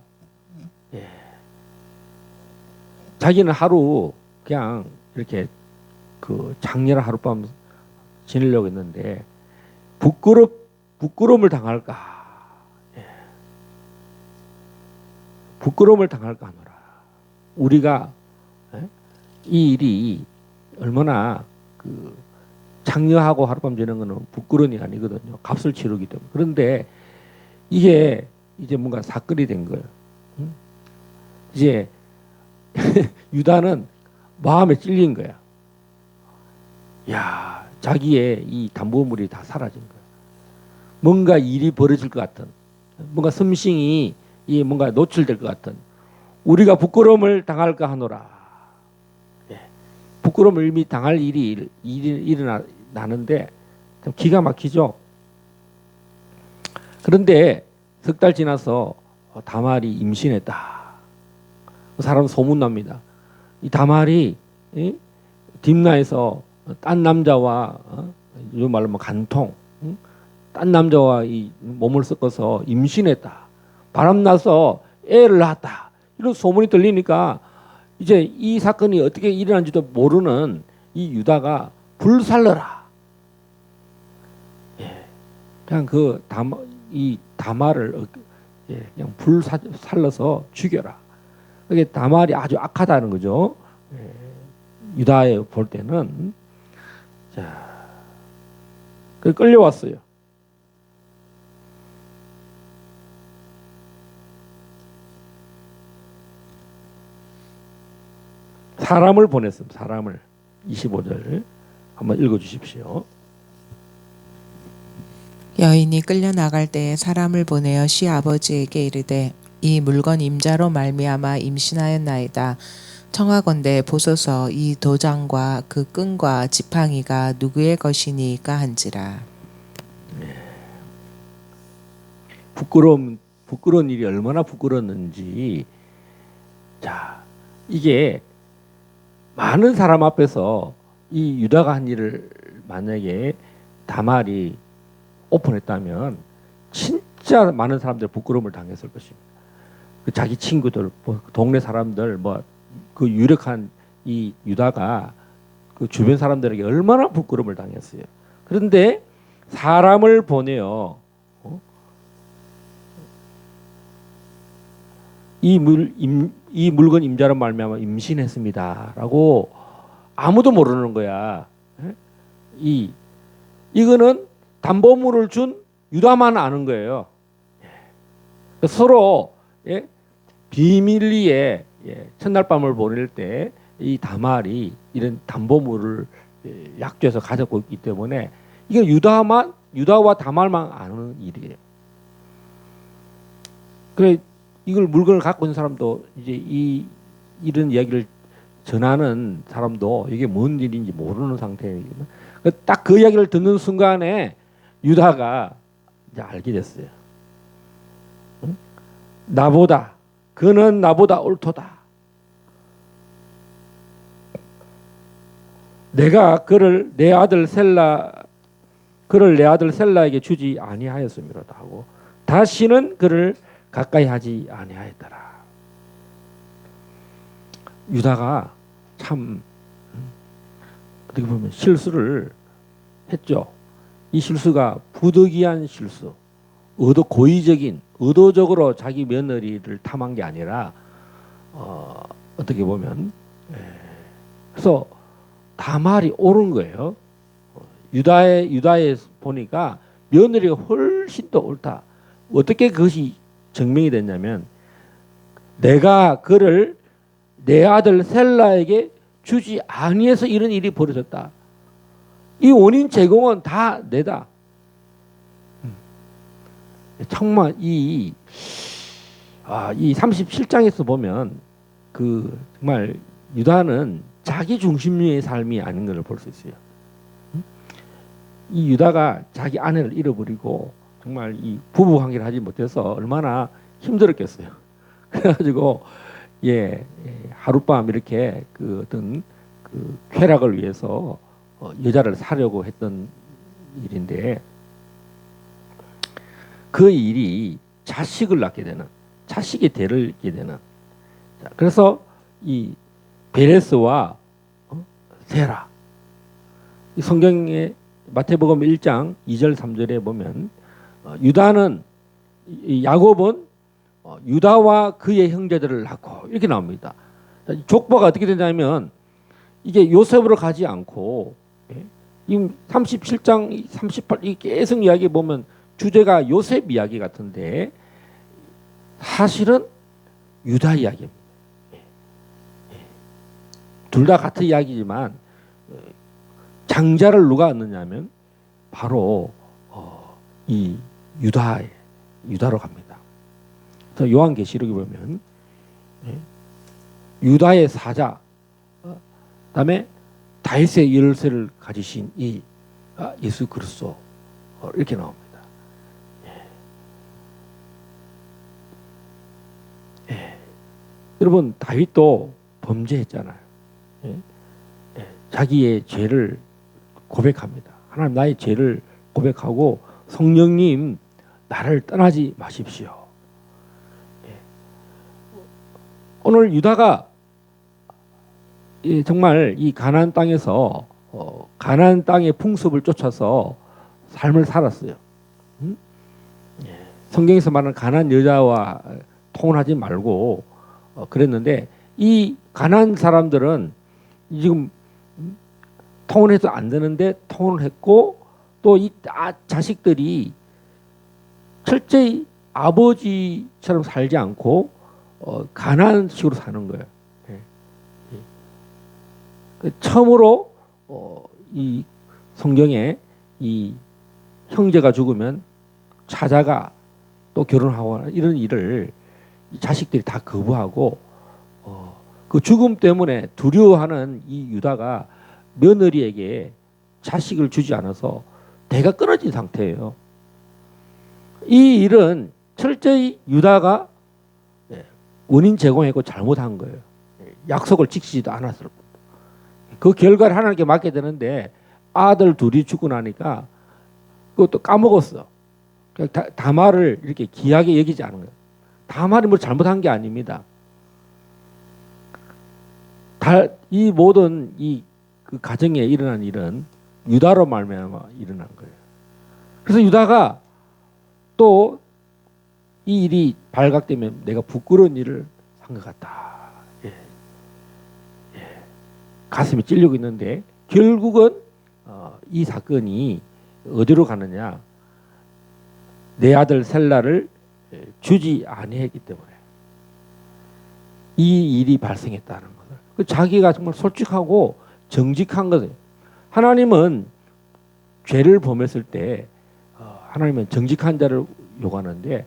자기는 하루 그냥 이렇게 그 장녀를 하룻밤 지내려고 했는데 부끄러움을 당할까? 부끄러움을 당할까 하노라. 우리가 이 일이 얼마나 그 장녀하고 하룻밤 지내는 거는 부끄러운 게 아니거든요. 값을 치르기 때문에. 그런데 이게 이제 뭔가 사건이 된 거예요. 이제 유다는 마음에 찔린 거야. 야, 자기의 이 담보물이 다 사라진 거야. 뭔가 일이 벌어질 것 같은, 뭔가 섬싱이 뭔가 노출될 것 같은, 우리가 부끄러움을 당할까 하노라. 부끄러움을 이미 당할 일이 일어나는데 좀 기가 막히죠. 그런데 석 달 지나서 다말이 임신했다. 사람 소문납니다. 이 다말이 딥나에서 딴 남자와 요즘 말로 간통, 딴 남자와 이 몸을 섞어서 임신했다. 바람나서 애를 낳았다. 이런 소문이 들리니까 이제 이 사건이 어떻게 일어난지도 모르는 이 유다가 불살러라. 그냥 이 다말을 그냥 불살러서 죽여라. 그게 다말이 아주 악하다는 거죠. 유다에 볼 때는. 자, 끌려왔어요. 사람을 보냈습니다. 사람을. 25절 한번 읽어주십시오. 여인이 끌려 나갈 때에 사람을 보내어 시아버지에게 이르되 이 물건 임자로 말미암아 임신하였나이다. 청하건대 보소서 이 도장과 그 끈과 지팡이가 누구의 것이니까 한지라. 부끄러운 일이 얼마나 부끄러웠는지. 자, 이게 많은 사람 앞에서 이 유다가 한 일을 만약에 다말이 오픈했다면 진짜 많은 사람들이 부끄러움을 당했을 것입니다. 그 자기 친구들, 동네 사람들, 뭐 그 유력한 이 유다가 그 주변 사람들에게 얼마나 부끄러움을 당했어요. 그런데 사람을 보내요. 이 물건 임자로 말미암아 임신했습니다라고 아무도 모르는 거야. 이거는 담보물을 준 유다만 아는 거예요. 서로 비밀리에 첫날 밤을 보낼 때 이 다말이 이런 담보물을 약조해서 가졌고 있기 때문에 이게 유다와 다말만 아는 일이에요. 그래 이걸 물건을 갖고 있는 사람도 이제 이런 이야기를 전하는 사람도 이게 뭔 일인지 모르는 상태예요. 딱 그 이야기를 듣는 순간에 유다가 이제 알게 됐어요. 응? 그는 나보다 옳도다. 내가 그를 내 아들 셀라에게 주지 아니하였음이로다 하고 다시는 그를 가까이 하지 아니하였더라. 유다가 참 어떻게 보면 실수를 했죠. 이 실수가 부득이한 실수, 고의적인 의도적으로 자기 며느리를 탐한 게 아니라 어떻게 보면 그래서 다말이 옳은 거예요. 유다에 보니까 며느리가 훨씬 더 옳다. 어떻게 그것이 증명이 됐냐면 내가 그를 내 아들 셀라에게 주지 아니해서 이런 일이 벌어졌다. 이 원인 제공은 다 내다. 정말 이 37장에서 보면 그 정말 유다는 자기 중심주의 삶이 아닌 것을 볼 수 있어요. 이 유다가 자기 아내를 잃어버리고 정말 이 부부 관계를 하지 못해서 얼마나 힘들었겠어요. 그래가지고 하룻밤 이렇게 그 어떤 그 쾌락을 위해서 여자를 사려고 했던 일인데 그 일이 자식을 낳게 되는 자식의 대를 잇게 되는 그래서 이 베레스와 세라 이 성경의 마태복음 1장 2절 3절에 보면 유다는 야곱은 유다와 그의 형제들을 낳고 이렇게 나옵니다. 족보가 어떻게 되냐면 이게 요셉으로 가지 않고 이 37장 38 이 계속 이야기 보면 주제가 요셉 이야기 같은데 사실은 유다 이야기입니다. 둘 다 같은 이야기지만 장자를 누가 얻느냐면 바로 이 유다로 갑니다. 그래서 요한계시록에 보면 유다의 사자, 그다음에 다윗의 열쇠를 가지신 이 예수 그리스도 이렇게 나옵니다. 여러분 다윗도 범죄했잖아요. 자기의 죄를 고백합니다. 하나님 나의 죄를 고백하고 성령님 나를 떠나지 마십시오. 오늘 유다가 정말 이 가나안 땅에서 가나안 땅의 풍습을 쫓아서 삶을 살았어요. 성경에서 말하는 가나안 여자와 통혼하지 말고 그랬는데 이 가나안 사람들은 지금 통혼해도 안 되는데 통혼을 했고 또 이 자식들이 철저히 아버지처럼 살지 않고 가나안식으로 사는 거예요. 처음으로 이 성경에 이 형제가 죽으면 차자가 또 결혼하고 이런 일을 이 자식들이 다 거부하고 그 죽음 때문에 두려워하는 이 유다가 며느리에게 자식을 주지 않아서 대가 끊어진 상태예요. 이 일은 철저히 유다가 원인 제공했고 잘못한 거예요. 약속을 지키지도 않았을 뿐. 그 결과를 하나님께 맡게 되는데 아들 둘이 죽고 나니까 그것도 까먹었어. 다말을 이렇게 귀하게 여기지 않은 거예요. 다말이 뭐 잘못한 게 아닙니다. 이 모든 그 가정에 일어난 일은 유다로 말미암아 일어난 거예요. 그래서 유다가 또 이 일이 발각되면 내가 부끄러운 일을 한 것 같다. 가슴이 찔리고 있는데 결국은 이 사건이 어디로 가느냐? 내 아들 셀라를 주지 아니했기 때문에 이 일이 발생했다는 것을. 자기가 정말 솔직하고 정직한 것을. 하나님은 죄를 범했을 때 하나님은 정직한 자를 요구하는데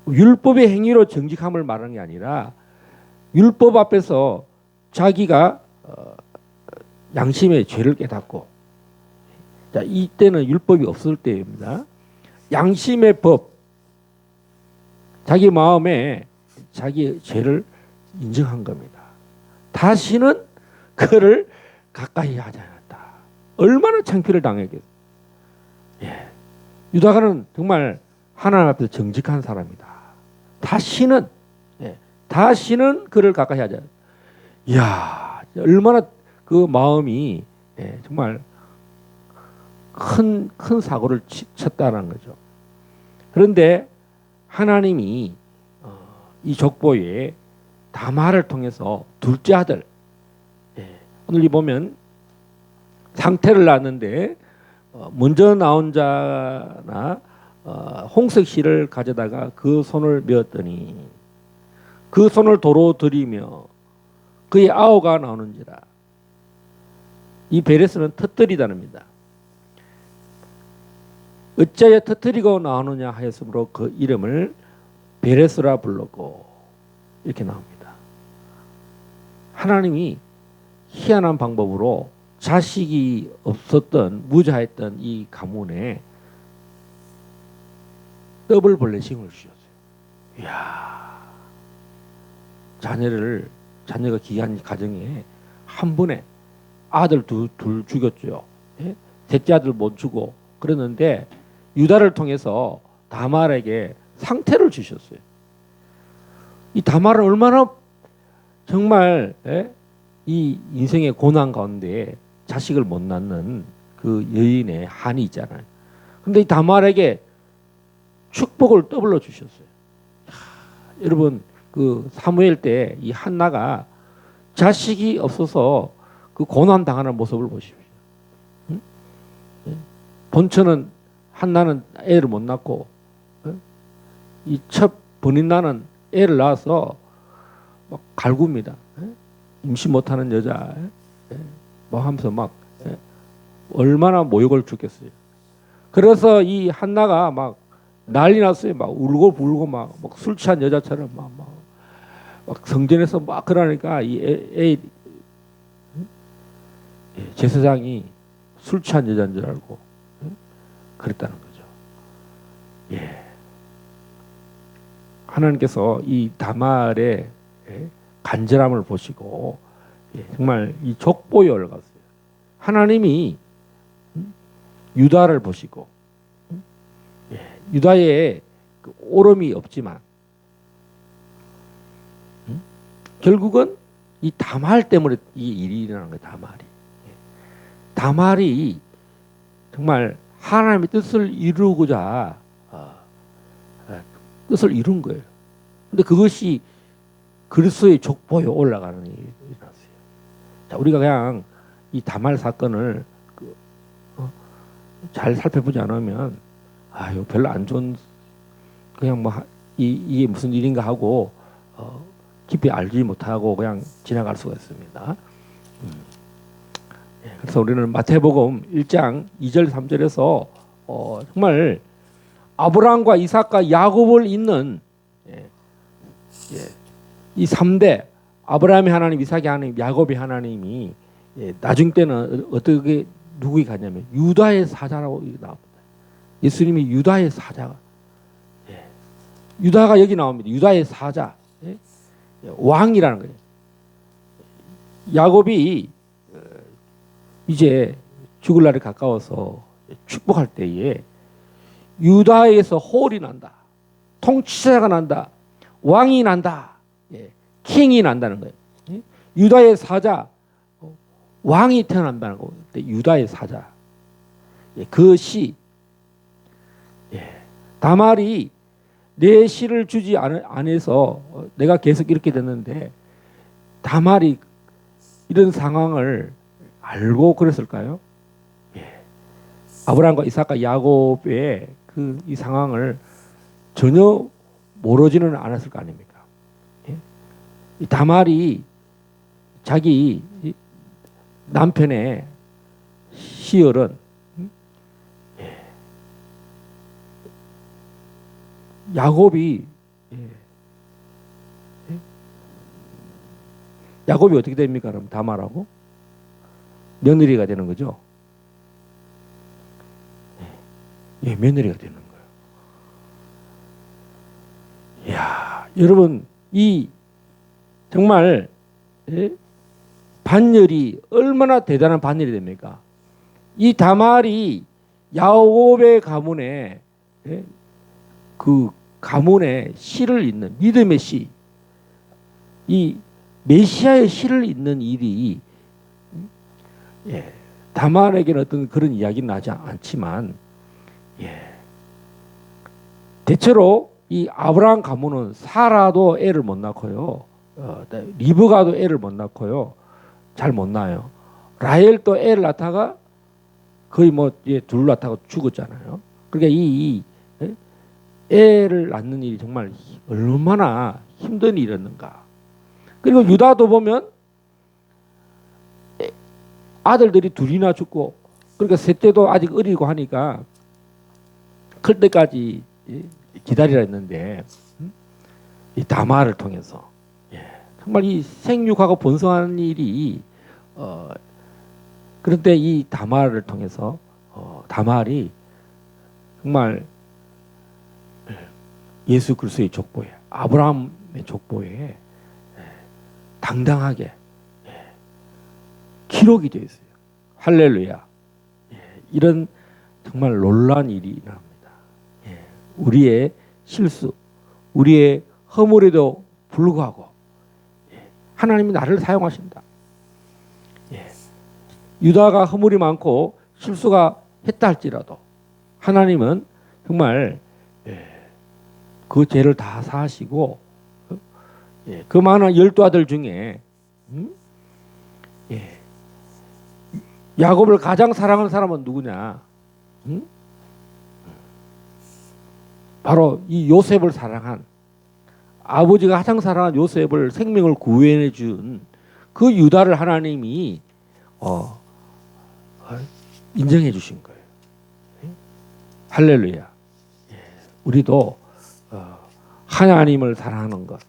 율법의 행위로 정직함을 말하는 게 아니라 율법 앞에서 자기가 양심의 죄를 깨닫고, 자, 이때는 율법이 없을 때입니다. 양심의 법, 자기 마음에 자기 죄를 인정한 겁니다. 다시는 그를 가까이 하지 않았다. 얼마나 창피를 당했겠어요. 유다가는 정말 하나님 앞에서 정직한 사람이다. 다시는 그를 가까이 하지 않았다. 이야, 얼마나 그 마음이 정말 큰 사고를 쳤다는 거죠. 그런데 하나님이 이 족보에 다말을 통해서 둘째 아들, 오늘 보면 상태를 낳았는데 먼저 나온 자나 홍석씨를 가져다가 그 손을 메었더니 그 손을 도로 들이며 그의 아우가 나오는지라. 이 베레스는 터뜨리다입니다. 어찌하여 터뜨리고 나오느냐 하였으므로 그 이름을 베레스라 불렀고, 이렇게 나옵니다. 하나님이 희한한 방법으로 자식이 없었던 무자했던 이 가문에 더블 블레싱을 주셨어요. 이야, 자녀가 귀한 가정에 한 번에 아들 둘 죽였죠. 셋째 아들 못 주고 그랬는데 유다를 통해서 다말에게 상태를 주셨어요. 이 다말은 얼마나 정말 이 인생의 고난 가운데 자식을 못 낳는 그 여인의 한이 있잖아요. 그런데 이 다말에게 축복을 더블로 주셨어요. 여러분, 그 사무엘 때 이 한나가 자식이 없어서 그 고난 당하는 모습을 보십시오. 응? 본처는 한나는 애를 못 낳고, 이 첫 번인나는 애를 낳아서 막 갈굽니다. 임신 못하는 여자, 뭐 하면서 막 얼마나 모욕을 주겠어요. 그래서 이 한나가 막 난리 났어요. 막 울고 불고 막 술 취한 여자처럼 막 성전에서 막 그러니까 이 제사장이 술 취한 여자인 줄 알고 그랬다는 거죠. 하나님께서 이 다말의 간절함을 보시고 정말 이 족보에 올라갔어요. 하나님이 유다를 보시고 유다에 그 오름이 없지만 결국은 이 다말 때문에 이 일이 일어난 거예요. 다말이 정말 하나님의 뜻을 이루고자 뜻을 이룬 거예요. 근데 그것이 그리스도의 족보에 올라가는 일이 일어났어요. 자, 우리가 그냥 이 다말 사건을 잘 살펴보지 않으면 이거 별로 안 좋은, 그냥 이게 무슨 일인가 하고 깊이 알지 못하고 그냥 지나갈 수가 있습니다. 그래서 우리는 마태복음 1장 2절 3절에서 정말 아브라함과 이삭과 야곱을 잇는 이 3대 아브라함의 하나님, 이삭의 하나님, 야곱의 하나님이 나중 때는 어떻게 누구이 가냐면 유다의 사자라고 나옵니다. 예수님이 유다의 사자가 유다가 여기 나옵니다. 유다의 사자, 왕이라는 거예요. 야곱이 이제 죽을 날이 가까워서 축복할 때에 유다에서 홀이 난다. 통치자가 난다. 왕이 난다. 킹이 난다는 거예요. 유다의 사자, 왕이 태어난다는 거. 유다의 사자. 그 시, 다말이 내 시를 주지 않아서 내가 계속 이렇게 됐는데 다말이 이런 상황을 알고 그랬을까요? 아브라함과 이삭과 야곱의 이 상황을 전혀 모르지는 않았을 거 아닙니까? 이 다말이 자기 남편의 시열은 야곱이 어떻게 됩니까? 그럼 다말하고 며느리가 되는 거죠. 며느리가 되는 거예요. 이야, 여러분 이 정말 반열이 얼마나 대단한 반열이 됩니까? 이 다말이 야곱의 가문에 그 가문의 시를 잇는 믿음의 시, 이 메시아의 시를 잇는 일이 다말에게는 어떤 그런 이야기는 나지 않지만 대체로 이 아브라함 가문은 사라도 애를 못 낳고요. 리브가도 애를 못 낳고요. 잘 못 낳아요. 라헬도 애를 낳다가 거의 둘 낳다가 죽었잖아요. 그러니까 이 애를 낳는 일이 정말 얼마나 힘든 일이었는가. 그리고 유다도 보면 아들들이 둘이나 죽고 그러니까 셋째도 아직 어리고 하니까 클 때까지 기다리라 했는데 이 다말을 통해서 정말 이 생육하고 번성하는 일이 그런데 이 다말을 통해서 다말이 정말 예수 그리스도의 족보에 아브라함의 족보에 당당하게 기록이 되어 있어요. 할렐루야. 이런 정말 놀라운 일이 일어납니다. 우리의 실수, 우리의 허물에도 불구하고 하나님이 나를 사용하신다. 유다가 허물이 많고 실수가 했다 할지라도 하나님은 정말 그 죄를 다 사하시고 그 많은 12아들 중에 야곱을 가장 사랑하는 사람은 누구냐? 바로 이 요셉을 사랑한 아버지가 가장 사랑한 요셉을 생명을 구원해 준 그 유다를 하나님이 인정해 주신 거예요. 할렐루야. 우리도 하나님을 사랑하는 것.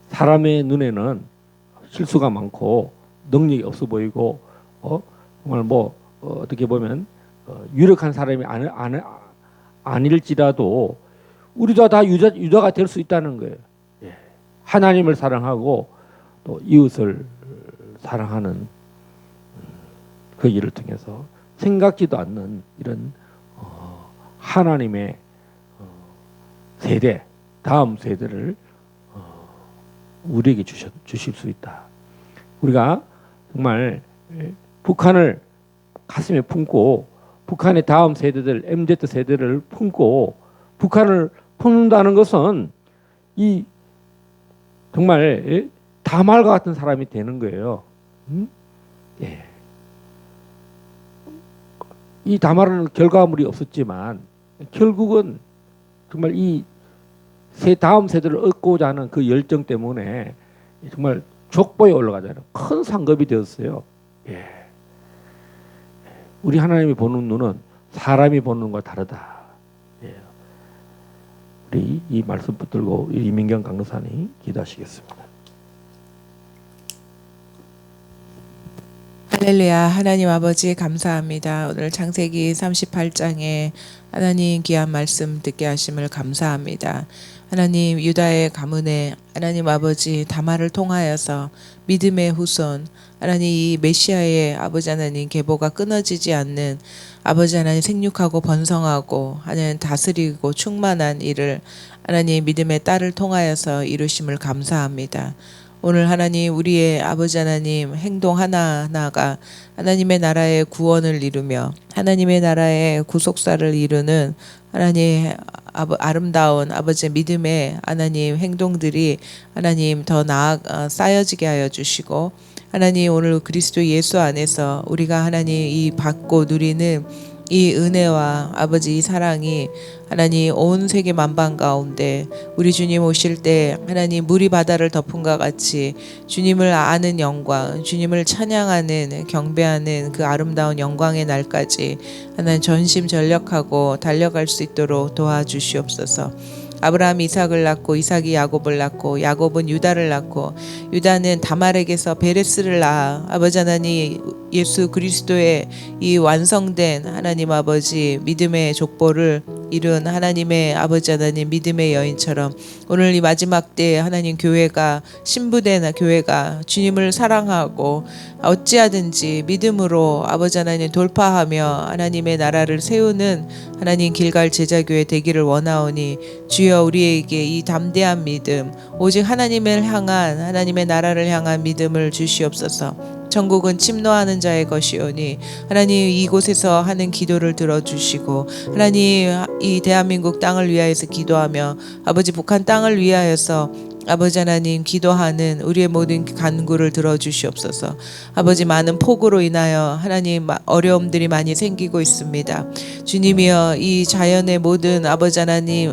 사람의 눈에는 실수가 많고 능력이 없어 보이고 정말 어떻게 보면 유력한 사람이 아닐지라도 우리도 다 유다가 될 수 있다는 거예요. 하나님을 사랑하고 또 이웃을 사랑하는 그 일을 통해서 생각지도 않는 이런 하나님의 세대, 다음 세대를 우리에게 주실 수 있다. 우리가 정말 북한을 가슴에 품고 북한의 다음 세대들, MZ 세대를 품고 북한을 품는다는 것은 이 정말 다말과 같은 사람이 되는 거예요. 이 다말은 결과물이 없었지만 결국은 정말 이 다음 세대를 얻고자 하는 그 열정 때문에 정말 족보에 올라가잖아요. 큰 상급이 되었어요. 우리 하나님이 보는 눈은 사람이 보는 눈과 다르다. 우리 이 말씀 붙들고 이민경 강도사님 기도하시겠습니다. 할렐루야. 하나님 아버지 감사합니다. 오늘 창세기 38장에 하나님 귀한 말씀 듣게 하심을 감사합니다. 하나님 유다의 가문에 하나님 아버지 다말을 통하여서 믿음의 후손 하나님 이 메시아의 아버지 하나님 계보가 끊어지지 않는 아버지 하나님 생육하고 번성하고 하나님 다스리고 충만한 일을 하나님 믿음의 딸을 통하여서 이루심을 감사합니다. 오늘 하나님 우리의 아버지 하나님 행동 하나하나가 하나님의 나라의 구원을 이루며 하나님의 나라의 구속사를 이루는 하나님 아름다운 아버지의 믿음의 하나님 행동들이 하나님 더 쌓여지게 하여 주시고 하나님 오늘 그리스도 예수 안에서 우리가 하나님 이 받고 누리는 이 은혜와 아버지 이 사랑이 하나님 온 세계 만방 가운데 우리 주님 오실 때 하나님 물이 바다를 덮은과 같이 주님을 아는 영광, 주님을 찬양하는 경배하는 그 아름다운 영광의 날까지 하나님 전심전력하고 달려갈 수 있도록 도와주시옵소서. 아브라함이 이삭을 낳고 이삭이 야곱을 낳고 야곱은 유다를 낳고 유다는 다말에게서 베레스를 낳아 아버지 하나님 예수 그리스도의 이 완성된 하나님 아버지 믿음의 족보를 이룬 하나님의 아버지 하나님 믿음의 여인처럼 오늘 이 마지막 때 하나님 교회가 신부된 교회가 주님을 사랑하고 어찌하든지 믿음으로 아버지 하나님 돌파하며 하나님의 나라를 세우는 하나님 길갈 제자교회 되기를 원하오니 주여 우리에게 이 담대한 믿음 오직 하나님을 향한 하나님의 나라를 향한 믿음을 주시옵소서. 천국은 침노하는 자의 것이오니 하나님 이곳에서 하는 기도를 들어주시고 하나님 이 대한민국 땅을 위하여서 기도하며 아버지 북한 땅을 위하여서 아버지 하나님 기도하는 우리의 모든 간구를 들어주시옵소서. 아버지 많은 폭우로 인하여 하나님 어려움들이 많이 생기고 있습니다. 주님이여 이 자연의 모든 아버지 하나님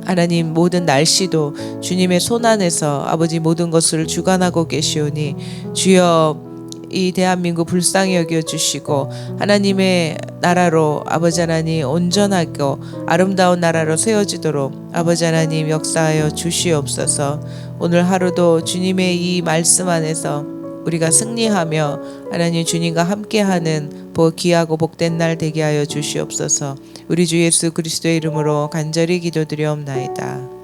하나님 모든 날씨도 주님의 손안에서 아버지 모든 것을 주관하고 계시오니 주여 이 대한민국 불쌍히 여겨주시고 하나님의 나라로 아버지 하나님 온전하고 아름다운 나라로 세워지도록 아버지 하나님 역사하여 주시옵소서. 오늘 하루도 주님의 이 말씀 안에서 우리가 승리하며 하나님 주님과 함께하는 귀하고 복된 날 되게 하여 주시옵소서. 우리 주 예수 그리스도의 이름으로 간절히 기도드리옵나이다.